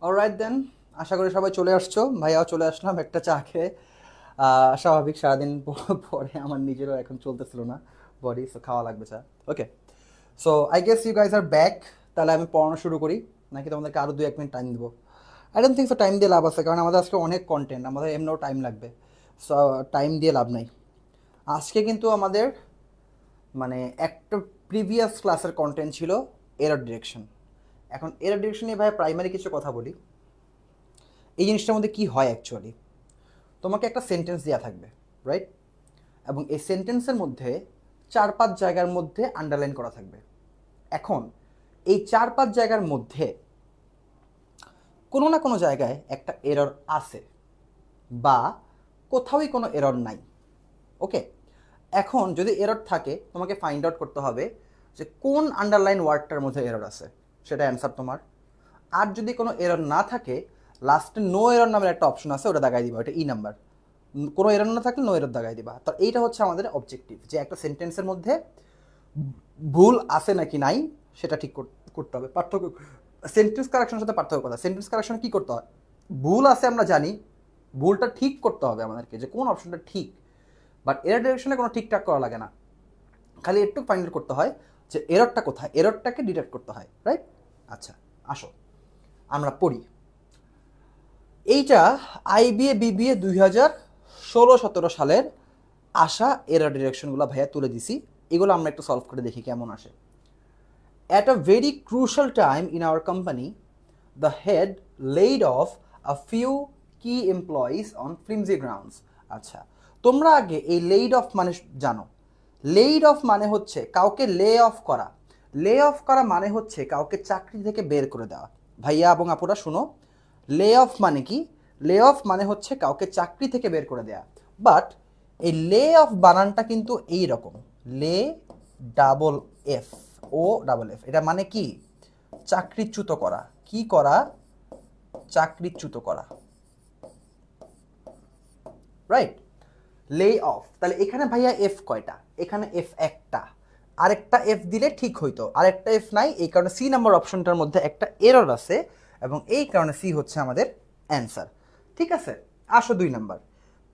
অলরাইট দেন, আশা করি সবাই চলে আসছো, ভাইয়াও চলে আসলাম একটা চা খেয়ে। স্বাভাবিক সারাদিন পরে আমার নিজেরও এখন চলতেছিল না বডি, সো খাওয়া লাগবে চা। Okay, so I guess you guys are back. তাহলে আমি পড়ানো শুরু করি নাকি তোমাদেরকে আরও 2-1 মিনিট টাইম দেবো? I don't think so time দিয়ে লাভ আছে, কারণ আমাদের আজকে অনেক কন্টেন্ট, আমাদের এমনিও টাইম লাগবে, সো টাইম দিয়ে লাভ নাই। আজকে কিন্তু আমাদের মানে একটা প্রিভিয়াস ক্লাসের কন্টেন্ট ছিল এরর ডিরেকশন। এখন এরর ডিরেকশন নিয়ে ভাই প্রাইমারি কিছু কথা বলি। এই জিনিসটার মধ্যে কি হয় অ্যাকচুয়ালি, তোমাকে একটা সেন্টেন্স দেওয়া থাকবে, রাইট? এবং এই সেন্টেন্সের মধ্যে 4-5 জায়গার মধ্যে আন্ডারলাইন করা থাকবে। এখন এই 4-5 জায়গার মধ্যে কোনো না কোনো জায়গায় একটা এরর আছে বা কোথাওই কোনো এরর নাই। ওকে, এখন যদি এরর থাকে তোমাকে ফাইন্ড আউট করতে হবে যে কোন আন্ডারলাইন ওয়ার্ডটার মধ্যে এরর আছে, সেটা অ্যান্সার তোমার। আর যদি কোনো এরর না থাকে, লাস্টে নো এরর নামের একটা অপশন আছে, ওটা দাগাই দিবা, ওটা ই নাম্বার। কোনো এরর না থাকলে নো এরর দাগাই দিবা। তো এইটা হচ্ছে আমাদের অবজেক্টিভ, যে একটা সেন্টেন্সের মধ্যে ভুল আছে নাকি নাই সেটা ঠিক করতে হবে। পার্থক্য সেন্টেন্স কারেকশনের সাথে পার্থক্য কথা, সেন্টেন্স কারেকশনে কী করতে হয়, ভুল আছে আমরা জানি, ভুলটা ঠিক করতে হবে আমাদেরকে, যে কোন অপশনটা ঠিক। বাট এরর ডিরেকশনে কোনো ঠিকঠাক করা লাগে না, খালি একটু ফাইন্ড আউট করতে হয় যে এররটা কোথায়, এররটাকে ডিটেক্ট করতে হয়, রাইট? আচ্ছা, আসো আমরা পড়ি। এইটা আইবিএ বিবিএ 2016-17 সালের আসা এরর ডিরেকশনগুলো ভাইয়া তুলে দিছি, এগুলো আমরা একটু সলভ করে দেখি কেমন আসে। At a very crucial time in our company, the head laid off a few key employees on flimsy grounds. আচ্ছা, তোমরা আগে এই laid off মানে জানো। laid off মানে হচ্ছে কাউকে লে অফ করা। লে অফ করা মানে হচ্ছে কাউকে চাকরি থেকে বের করে দেওয়া। ভাইয়া এবং আপুরা শুনো, লে অফ মানে কি? লে অফ মানে হচ্ছে কাউকে চাকরি থেকে বের করে দেওয়া। বাট এই লে অফ বানানটা কিন্তু এই রকম, লে ডাবল এফ ও ডাবল এফ। এটা মানে কি? চাকরিচ্যুত করা। কি করা? চাকরিচ্যুত করা, রাইট? লে অফ। তাহলে এখানে ভাইয়া এফ কয়টা? এখানে এফ একটা, আরেকটা এফ দিলে ঠিক হইতো, আরেকটা এফ নাই, এই কারণে সি নাম্বার অপশনটার মধ্যে একটা এরর আছে, এবং এই কারণে সি হচ্ছে আমাদের অ্যান্সার। ঠিক আছে, আসো 2 number.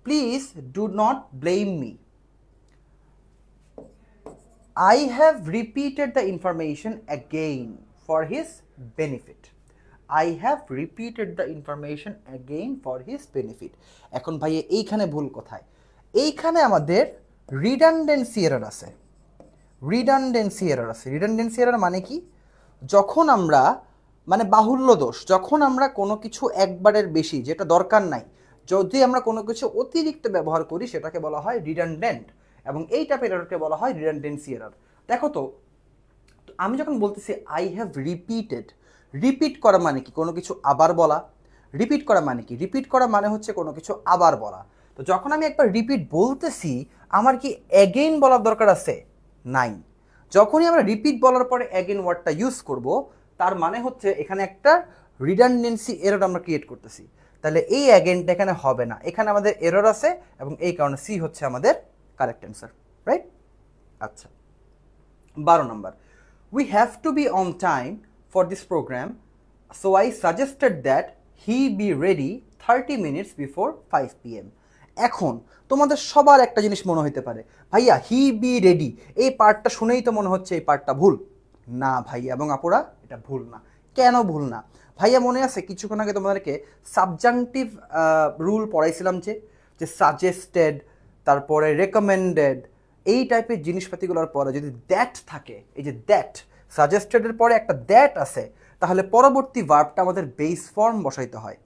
Please do not blame me, I have repeated the information again for his benefit. I have repeated the information again for his benefit. এখন ভাইয়া এইখানে ভুল কোথায়? এইখানে আমাদের রিডান্ডেন্সি এরর আছে। রিডান্ডেন্সি এরর আছে। রিডান্ডেন্সি এরর মানে কি? যখন আমরা মানে বাহুল্য দোষ, যখন আমরা কোনো কিছু একবারের বেশি, যেটা দরকার নাই, যদি আমরা কোনো কিছু অতিরিক্ত ব্যবহার করি, সেটাকে বলা হয় রিডান্ডেন্ট, এবং এই টাইপের এররকে বলা হয় রিডান্ডেন্সি এরর। দেখো তো, আমি যখন বলতেছি আই হ্যাভ রিপিটেড, রিপিট করা মানে কি? কোনো কিছু আবার বলা। রিপিট করা মানে কি? রিপিট করা মানে হচ্ছে কোনো কিছু আবার বলা। তো যখন আমি একবার রিপিট বলতেছি, আমার কি অ্যাগেইন বলার দরকার আছে? নাই। যখনই আমরা রিপিট বলার পরে অ্যাগেইন ওয়ার্ডটা ইউজ করব, তার মানে হচ্ছে এখানে একটা রিডান্ডেন্সি এরর আমরা ক্রিয়েট করতেছি। তাহলে এই অ্যাগেইনটা এখানে হবে না, এখানে আমাদের এরর আছে, এবং এই কারণে সি হচ্ছে আমাদের কারেক্ট অ্যান্সার, রাইট? আচ্ছা, 12 নম্বর। We have to be on time for this program, so I suggested that he be ready 30 minutes before 5 p.m. এখন তোমাদের সবার একটা জিনিস মনে হইতে পারে, ভাইয়া হি বি রেডি, এই পার্টটা শুনেই তো মনে হচ্ছে এই পার্টটা ভুল। না ভাইয়া এবং আপুরা, এটা ভুল না। কেন ভুল না? ভাইয়া মনে আছে কিছুক্ষণ আগে তোমাদেরকে সাবজাংটিভ রুল পড়াইছিলাম, যে সাজেস্টেড, তারপরে রেকমেন্ডেড, এই টাইপের জিনিসপাতিগুলোর পরে যদি দ্যাট থাকে, এই যে দ্যাট, সাজেস্টেডের পরে একটা দ্যাট আছে, তাহলে পরবর্তী ভার্বটা আমাদের বেস ফর্ম বসাইতে হয়।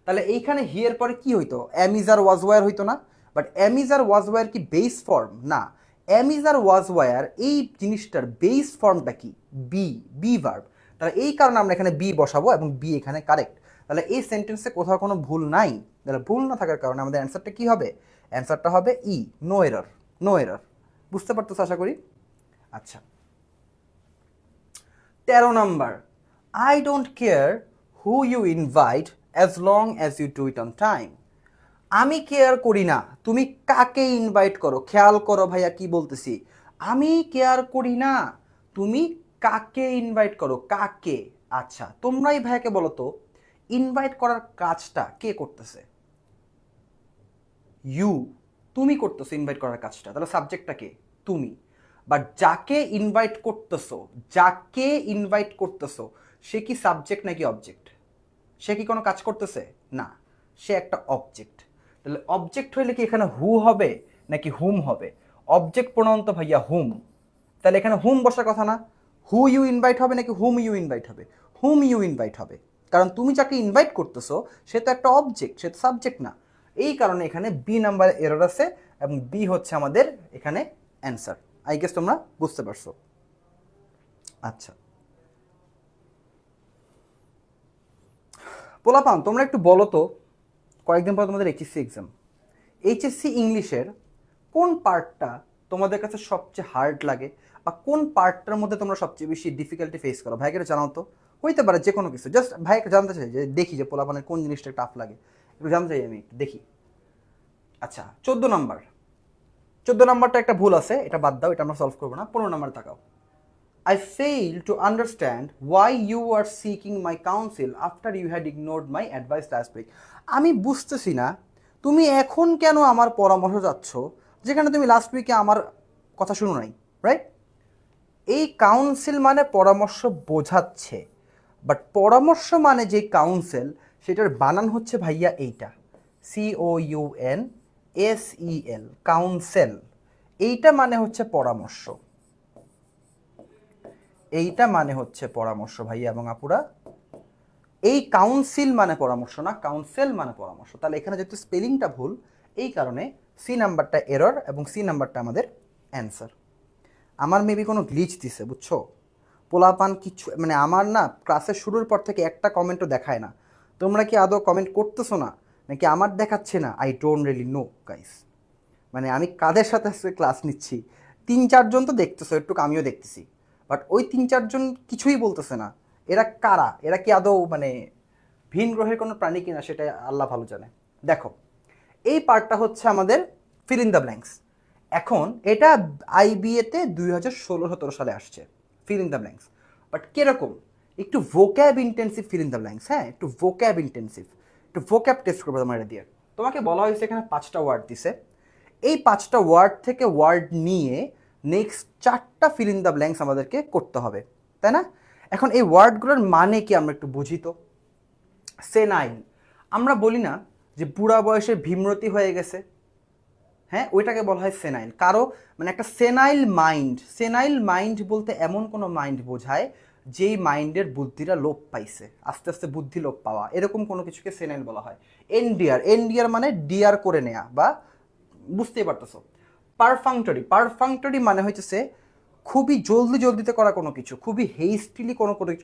তাহলে এইখানে হিয়ের পরে কি হইতো? Am is are was were হইতো না? But am is are was were কি বেস ফর্ম? না। Am is are was were এই জিনিসটার বেস ফর্মটা কি? Be, be verb. তাহলে এই কারণে আমরা এখানে বি বসাবো, এবং বি এখানে কারেক্ট। তাহলে এই সেন্টেন্সে কোথাও কোনো ভুল নাই। তাহলে ভুল না থাকার কারণে আমাদের অ্যান্সারটা কি হবে? অ্যান্সারটা হবে E, no error. No error. বুঝতে পারতেছ আশা করি? আচ্ছা, 13 number. I don't care who you invite as long as you do it on time. আমি কেয়ার করি না তুমি কাকে ইনভাইট করো। খেয়াল করো ভাইয়া কি বলতেছি, আমি কেয়ার করি না তুমি কাকে ইনভাইট করো। কাকে? আচ্ছা, তোমরাই ভাইয়াকে বলো তো, ইনভাইট করার কাজটা কে করতেছে? ইউ, তুমি করতেছো ইনভাইট করার কাজটা, তাহলে সাবজেক্টটা কে? তুমি। বাট যাকে ইনভাইট করতেছো, যাকে ইনভাইট করতেছো সে কি সাবজেক্ট নাকি অবজেক্ট? সে কি কোনো কাজ করতেছে? না, সে একটা অবজেক্ট। তাহলে অবজেক্ট হইলে কি এখানে হু হবে নাকি হুম হবে? অবজেক্ট প্রোনাউন তো ভাইয়া হুম, তাহলে এখানে হুম বসার কথা না। হু ইউ ইনভাইট হবে নাকি হুম ইউ ইনভাইট হবে? হুম ইউ ইনভাইট হবে, কারণ তুমি যাকে ইনভাইট করতেছো সে তো একটা অবজেক্ট, সে তো সাবজেক্ট না। এই কারণে এখানে বি নাম্বার এরর আছে এবং বি হচ্ছে আমাদের এখানে অ্যান্সার। আই গেস তোমরা বুঝতে পারছো। আচ্ছা পোলাপান, তোমরা একটু বলো তো, কয়েকদিন পর তোমাদের এইচএসসি এক্সাম, এইচএসসি ইংলিশের কোন পার্টটা তোমাদের কাছে সবচেয়ে হার্ড লাগে, বা কোন পার্টটার মধ্যে তোমরা সবচেয়ে বেশি ডিফিকাল্টি ফেস করো? ভাইকে একটু জানাও তো। হইতে পারে যে কোনো কিছু, জাস্ট ভাইকে জানতে চাই যে দেখি যে পোলাপানের কোন জিনিসটা টাফ লাগে, একটু জানতে চাই আমি, একটু দেখি। আচ্ছা 14 নাম্বার, 14 নাম্বারটা একটা ভুল আছে, এটা বাদ দাও, এটা আমরা সলভ করবো না। 15 নাম্বার তাকাও। I fail to understand why you are seeking my counsel after you had ignored my advice last week. আমি বুঝতেছি না তুমি এখন কেন আমার পরামর্শ চাচ্ছ, যেখানে তুমি লাস্ট উইকে আমার কথা শুনো নাই, রাইট? এই কাউন্সিল মানে পরামর্শ বোঝাচ্ছে, বাট পরামর্শ মানে যে কাউন্সিল সেটার বানান হচ্ছে ভাইয়া এইটা, COUNSEL, কাউন্সেল। এইটা মানে হচ্ছে পরামর্শ, এইটা মানে হচ্ছে পরামর্শ ভাইয়া এবং আপুরা। এই কাউন্সিল মানে পরামর্শ না, কাউন্সেল মানে পরামর্শ। তাহলে এখানে যেহেতু স্পেলিংটা ভুল, এই কারণে সি নাম্বারটা এরর এবং সি নাম্বারটা আমাদের অ্যান্সার। আমার মেবি কোনো গ্লিচ দিছে, বুঝছো? পোলাপান কিছু মানে আমার না ক্লাসের শুরুর পর থেকে একটা কমেন্টও দেখায় না। তোমরা কি আদৌ কমেন্ট করতেছো না নাকি আমার দেখাচ্ছে না? I don't really know guys. মানে আমি কাদের সাথে ক্লাস নিচ্ছি, 3-4 জন তো দেখতেছো, একটু আমিও দেখতেছি, বাট ওই 3-4 জন কিছুই বলতেছে না। এরা কারা? এরা কি আদৌ মানে ভিন গ্রহের কোনো প্রাণী কিনা সেটা আল্লাহ ভালো জানে। দেখো এই পার্টটা হচ্ছে আমাদের ফিল ইন দ্য ব্ল্যাঙ্কস। এখন এটা আইবিএতে 2016-17 সালে আসছে fill in the blanks, but কিরকম? একটু vocab intensive fill in the blanks. হ্যাঁ, একটু ভোক্যাব ইন্টেন্সিভ, একটু ভোক্যাব টেস্ট করবো তোমার এটা দিয়ে। তোমাকে বলা হয়েছে এখানে 5টা ওয়ার্ড দিছে, এই 5টা ওয়ার্ড থেকে ওয়ার্ড নিয়ে নেক্সট 4টা ফিল ইন দ্য ব্ল্যাঙ্কস আমাদেরকে করতে হবে, তাই না? এখন এই ওয়ার্ডগুলোর মানে কি আমরা একটু বুঝি তো। সেনাইল, আমরা বলি না যে বুড়া বয়সে ভীমরতি হয়ে গেছে, হ্যাঁ ওইটাকে বলা হয় সেনাইল। কারো মানে একটা সেনাইল মাইন্ড, সেনাইল মাইন্ড বলতে এমন কোনো মাইন্ড বোঝায় যেই মাইন্ডের বুদ্ধিটা লোপ পাইছে, আস্তে আস্তে বুদ্ধি লোপ পাওয়া, এরকম কোনো কিছুকে সেনাইল বলা হয়। এনডিআর, এনডিআর মানে ডিআর করে নেয়া, বা বুঝতেই পারতেছো। পারফাংটরি, পারফাংটরি মানে হইতেছে খুবই জলদি জলদিতে করা কোনো কিছু, খুবই হেস্টিলি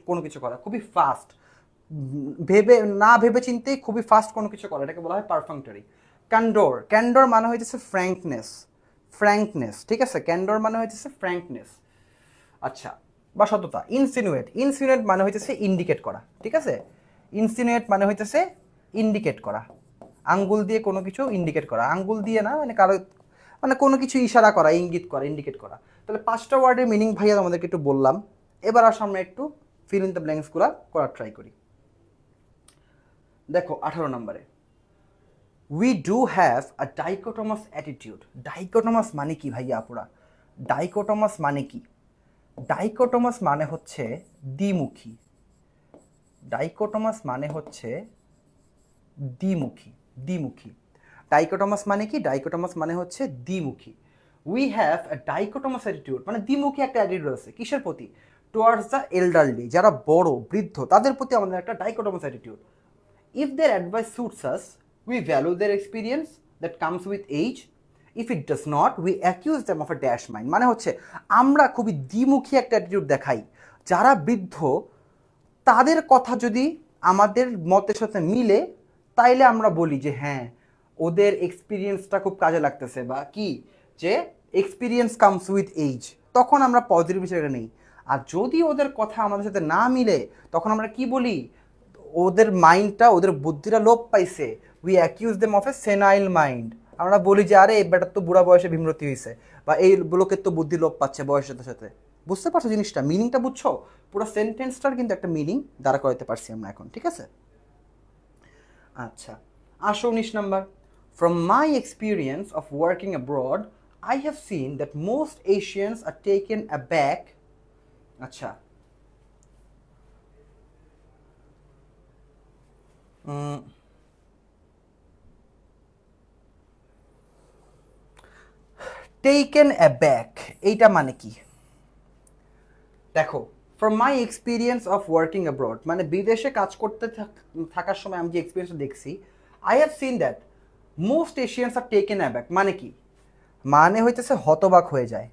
কোনো কিছু করা, খুবই ফাস্ট, ভেবে না ভেবে চিন্তেই খুবই ফাস্ট কোনো কিছু করা, এটাকে বলা হয় পারফাংটরি। ক্যান্ডোর, ক্যান্ডোর মানে হইতেছে ফ্র্যাঙ্কনেস, ফ্র্যাঙ্কনেস, ঠিক আছে? ক্যান্ডোর মানে হইতেছে ফ্র্যাঙ্কনেস, আচ্ছা, বা সততা। ইনসিনুয়েট, ইনসিনুয়েট মানে হইতেছে ইন্ডিকেট করা, ঠিক আছে? ইনসিনুয়েট মানে হইতেছে ইন্ডিকেট করা, আঙ্গুল দিয়ে কোনো কিছু ইন্ডিকেট করা, আঙ্গুল দিয়ে না, মানে কারো মানে কোনো কিছু ইশারা করা, ইঙ্গিত করা, ইন্ডিকেট করা। তাহলে 5টা ওয়ার্ডের মিনিং ভাইয়া আমাদেরকে একটু বললাম। এবার আর সামনে একটু ফিল ইন দ্য ব্ল্যাঙ্কসগুলো করার ট্রাই করি। দেখো 18 নম্বরে, we do have a dichotomous attitude. Dichotomous মানে কি ভাইয়া আপুরা? ডাইকোটমাস মানে কি? ডাইকোটমাস মানে হচ্ছে দ্বিমুখী, ডাইকোটমাস মানে হচ্ছে দ্বিমুখী, দ্বিমুখী। ডাইকোটমাস মানে কি? ডাইকোটমাস মানে হচ্ছে দ্বিমুখী। We have a dichotomous attitude মানে দ্বিমুখী একটা অ্যাটিটিউড আছে, কিসের প্রতি? টুয়ার্ডস দ্য এল্ডারলি, যারা বড় বৃদ্ধ তাদের প্রতি আমাদের একটা ডাইকোটমাস attitude. If their advice suits us, we value their experience that comes with age. If it does not, we accuse them of a dash mind. মানে হচ্ছে আমরা খুবই দ্বিমুখী একটা অ্যাটিটিউড দেখাই। যারা বৃদ্ধ তাদের কথা যদি আমাদের মতের সাথে মিলে তাইলে আমরা বলি যে হ্যাঁ ওদের এক্সপিরিয়েন্সটা খুব কাজে লাগতেছে, বা কি যে এক্সপিরিয়েন্স কামস উইথ এজ, তখন আমরা পজিটিভ হিসেবে নেই। আর যদি ওদের কথা আমাদের সাথে না মিলে তখন আমরা কি বলি? ওদের মাইন্ডটা, ওদের বুদ্ধিটা লোপ পাইছে, we accuse them of a senile mind. আমরা বলি যে আরে এই বেটার তো বুড়া বয়সে ভীমরতি হয়েছে, বা এই লোকের তো বুদ্ধি লোপ পাচ্ছে বয়সের সাথে সাথে। বুঝতে পারছো জিনিসটা, মিনিংটা বুঝছো? পুরো সেন্টেন্সটার কিন্তু একটা মিনিং দাঁড়া করাতে পারছি আমরা এখন, ঠিক আছে? আচ্ছা, আসো 19 number. From my experience of working abroad, I have seen that most Asians are taken aback. আচ্ছা, টেকেন অ্যাব্যাক এইটা মানে কি? দেখো, from my experience of working abroad মানে বিদেশে কাজ করতে থাকার সময় আমি যে এক্সপিরিয়েন্সটা দেখছি, I have seen that most Asians are taken aback. মানে কি? মানে হইতেছে হতবাক হয়ে যায়।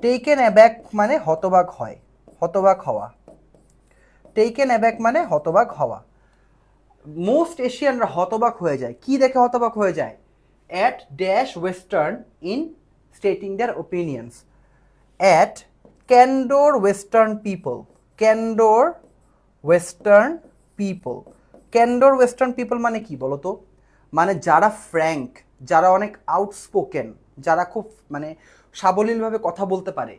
টেকেন অ্যাব্যাক মানে হতবাক হয়, হতবাক হওয়া। টেকেন অ্যাব্যাক মানে হতবাক হওয়া। মোস্ট এশিয়ানরা হতবাক হয়ে যায়। কি দেখে হতবাক হয়ে যায়? At dash western in stating their opinions. At candour western people. Candour western people. Candour western people মানে কি বলো তো? মানে যারা ফ্র্যাঙ্ক, যারা অনেক আউটস্পোকেন, যারা খুব মানে সাবলীলভাবে কথা বলতে পারে।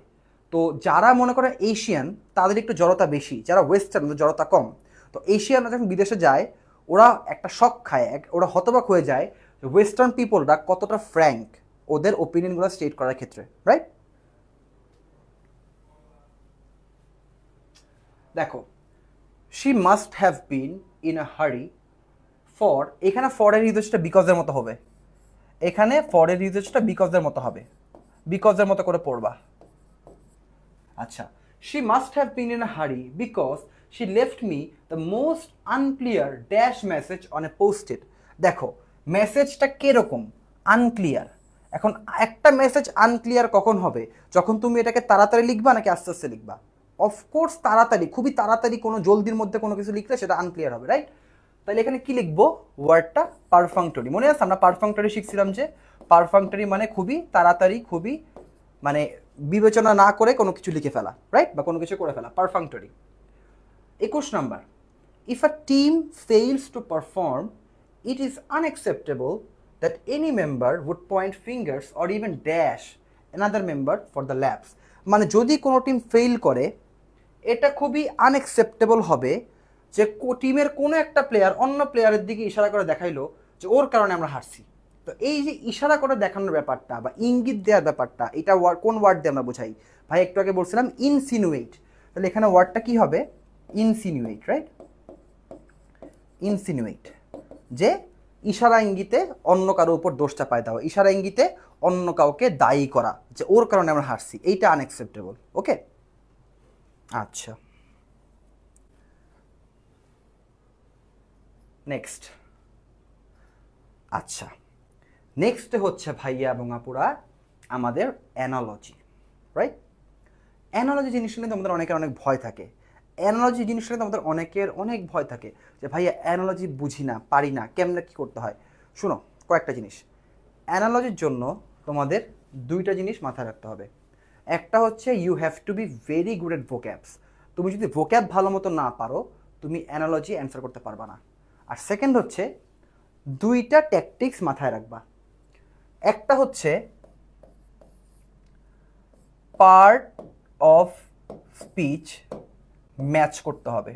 তো যারা মনে করে এশিয়ান তাদের একটু জড়তা বেশি, যারা ওয়েস্টার্ন জড়তা কম। তো এশিয়ানরা যখন বিদেশে যায় ওরা একটা শক খায়, ওরা হতবাক হয়ে যায় ওয়েস্টার্ন পিপলরা কতটা ফ্র্যাঙ্ক ওদের ওপিনিয়নগুলো স্টেট করার ক্ষেত্রে, রাইট? দেখো, she must have been in a হারি ফর, এখানে ফরের ইউজেসটা বিকজের মতো হবে। এখানে ফরের ইউজেসটা বিকজের মতো হবে, বিকজের মতো করে পড়বা। আচ্ছা, she must have been in a hurry because she left me the most unclear dash message on a post-it. দেখো, মেসেজটা কিরকম? আনক্লিয়ার। এখন একটা মেসেজ আনক্লিয়ার কখন হবে? যখন তুমি এটাকে তাড়াতাড়ি লিখবা নাকি আস্তে আস্তে লিখবা? অফকোর্স তাড়াতাড়ি, খুবই তাড়াতাড়ি কোনো জলদির মধ্যে কোনো কিছু লিখলে সেটা আনক্লিয়ার হবে, রাইট? তাহলে এখানে কি লিখবো? ওয়ার্ডটা পারফাংটরি। মনে আছে আমরা পারফাংটরি শিখছিলাম যে পারফাংটরি মানে খুবই তাড়াতাড়ি, খুবই মানে বিবেচনা না করে কোনো কিছু লিখে ফেলা, রাইট? বা কোনো কিছু করে ফেলা, পারফাংটরি। 21 number, if a team fails to perform it is unacceptable that any member would point fingers or even dash another member for the lapse. মানে যদি কোনো টিম ফেইল করে এটা খুবই আনএক্সেপ্টেবল হবে যে টিমের কোনো একটা প্লেয়ার অন্য প্লেয়ারের দিকে ইশারা করে দেখাইলো যে ওর কারণে আমরা হারছি। তো এই যে ইশারা করে দেখানোর ব্যাপারটা বা ইঙ্গিত দেওয়ার ব্যাপারটা, এটা কোন ওয়ার্ড দিয়ে আমরা বোঝাই? ভাই একটু আগে বলছিলাম ইনসিনুয়েট। তাহলে এখানে ওয়ার্ডটা কি হবে? ইনসিনুয়েট, রাইট? ইনসিনুয়েট, যে ইশারা ইঙ্গিতে অন্য কারো উপর দোষ চাপায় দেওয়া, ইশারা ইঙ্গিতে অন্য কাউকে দায়ী করা যে ওর কারণে আমরা হারছি, এইটা আনএক্সেপ্টেবল। ওকে, আচ্ছা, নেক্সট। আচ্ছা, নেক্সট হচ্ছে ভাইয়া এবং আপুরা আমাদের অ্যানালজি, রাইট? অ্যানালজি জিনিসটা নিয়ে আমাদের অনেকের অনেক ভয় থাকে। অ্যানালজি জিনিসটা নিয়ে আমাদের অনেকের অনেক ভয় থাকে যে ভাইয়া অ্যানালজি বুঝি না, পারি না, কেমনে কী করতে হয়। শুনো, কয়েকটা জিনিস। অ্যানালজির জন্য তোমাদের দুইটা জিনিস মাথায় রাখতে হবে। একটা হচ্ছে you have to be very good at vocabs. তুমি যদি ভোক্যাব ভালো মতো না পারো তুমি অ্যানালজি অ্যান্সার করতে পারবা না। আর সেকেন্ড হচ্ছে দুইটা ট্যাকটিক্স মাথায় রাখবা। একটা হচ্ছে পার্ট অফ স্পিচ ম্যাচ করতে হবে।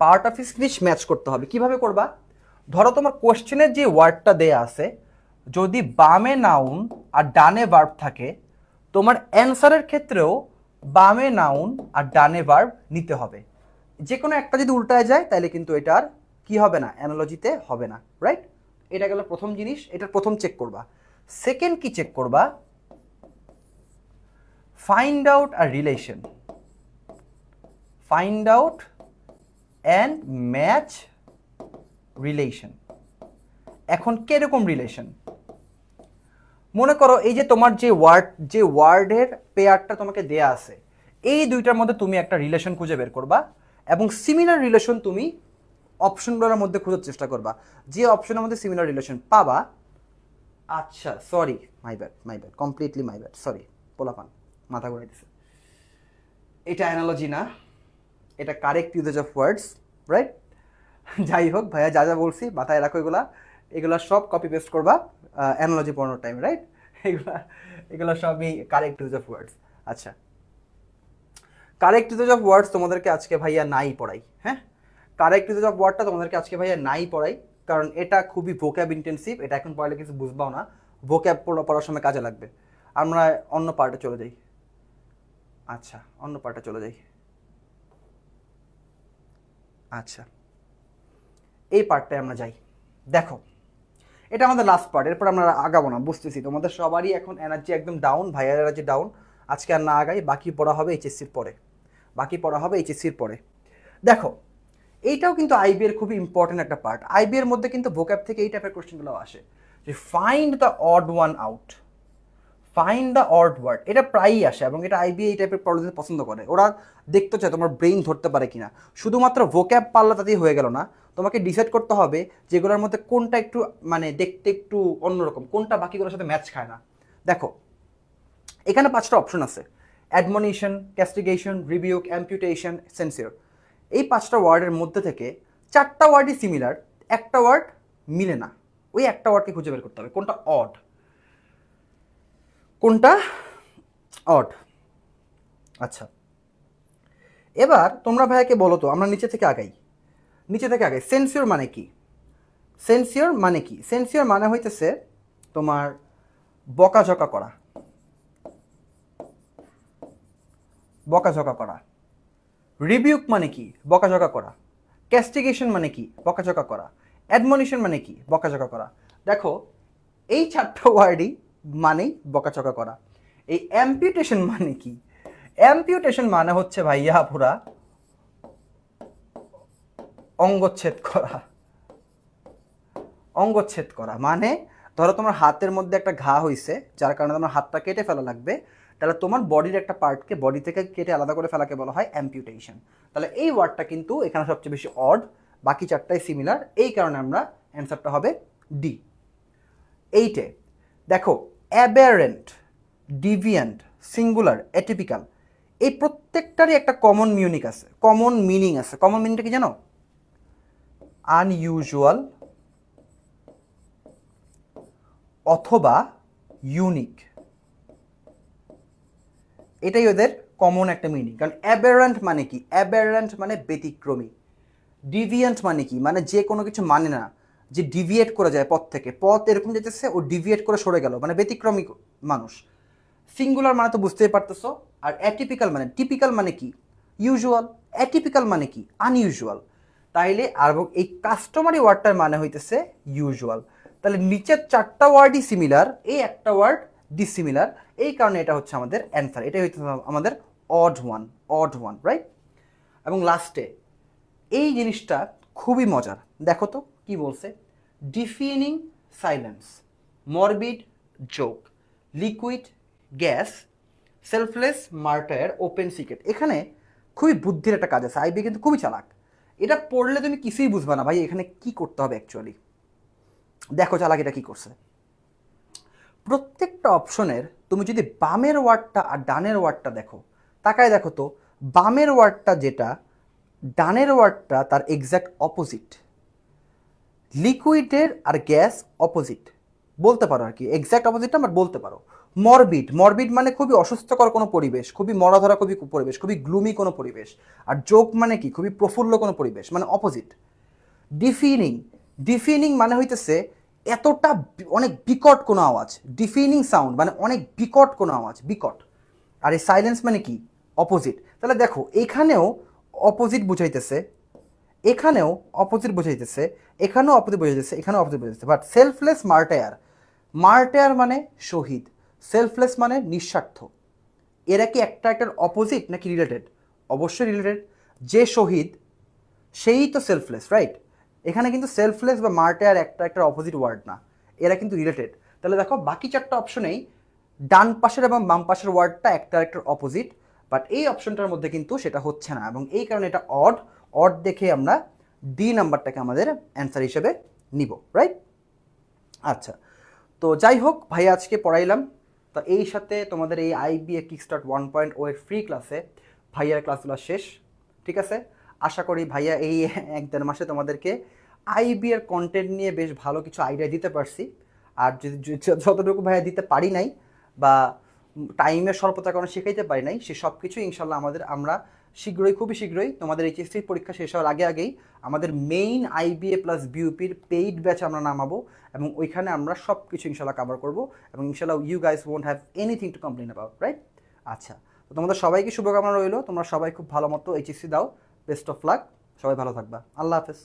পার্ট অফ স্পিচ ম্যাচ করতে হবে। কিভাবে করবা? ধরো তোমার কোশ্চেনের যে ওয়ার্ডটা দেয়া আছে যদি বামে নাউন আর ডানে ভার্ব থাকে, তোমার অ্যান্সারের ক্ষেত্রেও বামে নাউন আর ডানে ভার্ব নিতে হবে। যে কোনো একটা যদি উল্টায় যায় তাহলে কিন্তু এটা আর কি হবে না, অ্যানালজিতে হবে না, রাইট? এটা গেল প্রথম জিনিস, এটার প্রথম চেক করবা। সেকেন্ড কি চেক করবা? Find out a relation, find out and match relation. এখন কিরকম রিলেশন? মনে করো এই যে তোমার যে ওয়ার্ডের পেয়ারটা তোমাকে দেয়া আছে এই দুইটার মধ্যে তুমি একটা রিলেশন খুঁজে বের করবা এবং সিমিলার রিলেশন তুমি অপশনগুলোর মধ্যে খোঁজার চেষ্টা করবা। যে অপশনের মধ্যে সিমিলার রিলেশন পাবা, আচ্ছা sorry my bad completely my bad, sorry পোলাপান মাথা ঘুরাই দিছে, এটা অ্যানালজি না, এটা correct uses of words, right? যাই হোক ভাইয়া, যা যা বলছি মাথায় রাখো, এগুলা সব কপি পেস্ট করবা অ্যানালজি পড়ানোর টাইম, রাইট? এগুলা সবই কারেক্ট ইউজ অফ ওয়ার্ডস। আচ্ছা, কারেক্ট ইউজ অফ ওয়ার্ডস তোমাদেরকে আজকে ভাইয়া নাই পড়াই, হ্যাঁ? কারেক্ট ইউজেজ অফ ওয়ার্ডটা তোমাদেরকে আজকে ভাইয়া নাই পড়াই, কারণ এটা খুবই ভোক্যাব ইন্টেন্সিভ, এটা এখন পড়ালে কিছু বুঝবাও না, ভোক্যাব পড়ার সময় কাজে লাগবে। আমরা অন্য পার্টে চলে যাই। আচ্ছা, অন্য পার্টে চলে যাই। আচ্ছা, এই পার্টটায় আমরা যাই। দেখো, এটা আমাদের লাস্ট পার্ট, এরপর আমরা আগাবো না, বুঝতেছি তোমাদের সবারই এখন এনার্জি একদম ডাউন, ভাইয়ার এনার্জি ডাউন। আজকে আর না আগাই, বাকি পড়া হবে এইচএসসির পরে, বাকি পড়া হবে এইচএসসির পরে। দেখো, এইটাও কিন্তু আইবি এর খুবই ইম্পর্টেন্ট একটা পার্ট। আইবি এর মধ্যে কিন্তু ভোক্যাব থেকে এই টাইপের কোশ্চেনগুলো আসে, যে find the odd one out, find the odd word, এটা প্রায়ই আসে এবং এটা আইবি এই টাইপের প্রবলেম পছন্দ করে। ওরা দেখতে চায় তোমার ব্রেইন ধরতে পারে কিনা। শুধুমাত্র ভোক্যাব পারলে তাতেই হয়ে গেল না, তোমাকে ডিসাইড করতে হবে যেগুলোর মধ্যে কোনটা একটু মানে দেখতে একটু অন্যরকম, কোনটা বাকিগুলোর সাথে ম্যাচ খায় না। দেখো, এখানে 5টা অপশন আছে: অ্যাডমনিশন, ক্যাস্টিগেশন, রিবিউক, অ্যাম্পুটেশন, সেন্সিওর। এই 5টা ওয়ার্ডের মধ্যে থেকে 4টা ওয়ার্ডই সিমিলার, একটা ওয়ার্ড মিলে না। ওই একটা ওয়ার্ডকে খুঁজে বের করতে হবে কোনটা অড, কোনটা অড। আচ্ছা, এবার তোমরা ভাইয়াকে বলো তো, আমরা নিচে থেকে আগাই, নিচে থেকে আগাই। সেন্সিওর মানে কি? সেন্সিওর মানে কি? সেন্সিওর মানে হইতেছে তোমার বকাঝকা করা, বকাঝকা করা। রিবিউক মানে কি? বকাঝকা করা। ক্যাস্টিগেশন মানে কি? বকাঝকা করা। অ্যাডমনিশন মানে কি? বকাঝকা করা। দেখো, এই 4টা ওয়ার্ডই মানেই বকাঝকা করা। এই অ্যাম্পিউটেশন মানে কি? অ্যাম্পিউটেশন মানে হচ্ছে ভাইয়া পুরা অঙ্গচ্ছেদ করা। অঙ্গচ্ছেদ করা মানে ধরো তোমার হাতের মধ্যে একটা ঘা হইছে, যার কারণে তোমার হাতটা কেটে ফেলা লাগবে, তাহলে তোমার বডির একটা পার্টকে বডি থেকে কেটে আলাদা করে ফেলাকে বলা হয় অ্যাম্পিউটেশন। তাহলে এই ওয়ার্ডটা কিন্তু এখানে সবচেয়ে বেশি অড, বাকি 4টাই সিমিলার, এই কারণে আমরা অ্যান্সারটা হবে ডি। এইটে দেখো, অ্যাবেরেন্ট, ডিভিয়েন্ট, সিঙ্গুলার, অ্যাটিপিক্যাল, এই প্রত্যেকটারই একটা কমন মিউনিক আছে, কমন মিনিং আছে। কমন মিনিংটা কি জানো? আনইউজুয়াল অথবা ইউনিক, এটাই ওদের কমন একটা মিনিং। কারণ অ্যাবেরেন্ট মানে কি? অ্যাবেরেন্ট মানে ব্যতিক্রমী। ডিভিয়েন্ট মানে কি? মানে যে কোনো কিছু মানে না, যে ডিভিয়েট করে যায় পথ থেকে, পথ এরকম যেতেছে ও ডিভিয়েট করে সরে গেল, মানে ব্যতিক্রমী মানুষ। সিঙ্গুলার মানে তো বুঝতেই পারতেছো। আর অ্যাটিপিক্যাল মানে, টিপিক্যাল মানে কি? ইউজুয়াল। অ্যাটিপিক্যাল মানে কি? আনইউজুয়াল। তাইলে আর এই কাস্টমারি ওয়ার্ডটার মানে হইতেছে ইউজুয়াল। তাহলে নিচের 4টা ওয়ার্ডই সিমিলার, এই একটা ওয়ার্ড ডিসিমিলার, এই কারণে এটা হচ্ছে আমাদের অ্যান্সার। এটাই হচ্ছে আমাদের odd one, odd one, right? এবং লাস্টে এই জিনিসটা খুবই মজার, দেখো তো কি বলছে। ডিফিনিং silence, morbid joke, liquid gas, selfless martyr, open secret. এখানে খুবই বুদ্ধির একটা কাজ আছে, আইবি কিন্তু খুবই চালাক। এটা পড়লে তুমি কিছুই বুঝবে না ভাই এখানে কি করতে হবে অ্যাকচুয়ালি। দেখো চালাক এটা কি করছে। প্রত্যেকটা অপশনের তুমি যদি বামের ওয়ার্ডটা আর ডানের ওয়ার্ডটা দেখো, তাকায় দেখো তো, বামের ওয়ার্ডটা যেটা, ডানের ওয়ার্ডটা তার এক্স্যাক্ট অপোজিট। লিকুইডের আর গ্যাস অপোজিট বলতে পারো আর কি, এক্স্যাক্ট অপোজিটটা আমরা বলতে পারো। মরবিড, মরবিড মানে খুবই অসুস্থকর কোনো পরিবেশ, খুবই মরাধরা খুবই পরিবেশ, খুবই গ্লুমি কোনো পরিবেশ। আর জোক মানে কি? খুবই প্রফুল্ল কোনো পরিবেশ, মানে অপোজিট। ডিফিনিং, ডিফিনিং মানে হইতেছে এতটা অনেক বিকট কোনো আওয়াজ, ডিফিনিং সাউন্ড মানে অনেক বিকট কোনো আওয়াজ, বিকট। আর এই সাইলেন্স মানে কি? অপোজিট। তাহলে দেখো এখানেও অপোজিট বুঝাইতেছে, এখানেও অপোজিট বোঝাইতেছে, এখানেও অপোজিট বোঝাইতেছে, এখানেও অপোজিট বোঝাইতেছে। বাট সেলফলেস মার্টায়ার, মার্টায়ার মানে শহীদ, সেলফলেস মানে নিঃস্বার্থ। এরা কি একটা একটার অপোজিট নাকি রিলেটেড? অবশ্যই রিলেটেড। যে শহীদ সেই তো সেলফলেস, রাইট? এখানে কিন্তু সেলফলেস বা মার্টায়ার একটা একটার অপোজিট ওয়ার্ড না, এরা কিন্তু রিলেটেড। তাহলে দেখো বাকি 4টা অপশনেই ডান পাশের এবং বাম পাশের ওয়ার্ডটা একটা একটার অপোজিট, বাট এই অপশনটার মধ্যে কিন্তু সেটা হচ্ছে না, এবং এই কারণে এটা অড। অড দেখে আমরা ডি নাম্বারটাকে আমাদের অ্যান্সার হিসেবে নিব, রাইট? আচ্ছা, তো যাই হোক ভাই আজকে পড়াইলাম। তো এই সাথে তোমাদের এই আইবিএ কিকস্টার্ট 1.0 এর ফ্রি ক্লাসে ভাইয়ার ক্লাসগুলো শেষ, ঠিক আছে? আশা করি ভাইয়া এই 1-1.5 মাসে তোমাদেরকে আইবি এর কন্টেন্ট নিয়ে বেশ ভালো কিছু আইডিয়া দিতে পারছি। আর যদি যতটুকু ভাইয়া দিতে পারি নাই বা টাইমের স্বল্পতার কারণে শেখাইতে পারি নাই, সে সব কিছু ইনশাল্লাহ আমরা শীঘ্রই, খুবই শীঘ্রই তোমাদের এইচএসসি পরীক্ষা শেষ হওয়ার আগেই আমাদের মেইন আইবিএ প্লাস বিউপির পেইড ব্যাচ আমরা নামাবো, এবং ওইখানে আমরা সব কিছু ইনশাল্লাহ কভার করবো, এবং ইনশাল্লাহ you guys won't have anything to complain about, right? আচ্ছা, তো তোমাদের সবাইকে শুভকামনা রইলো, তোমরা সবাই খুব ভালো মতো এইচএসসি দাও, বেস্ট অফ লাক, সবাই ভালো থাকবা, আল্লাহ হাফেজ।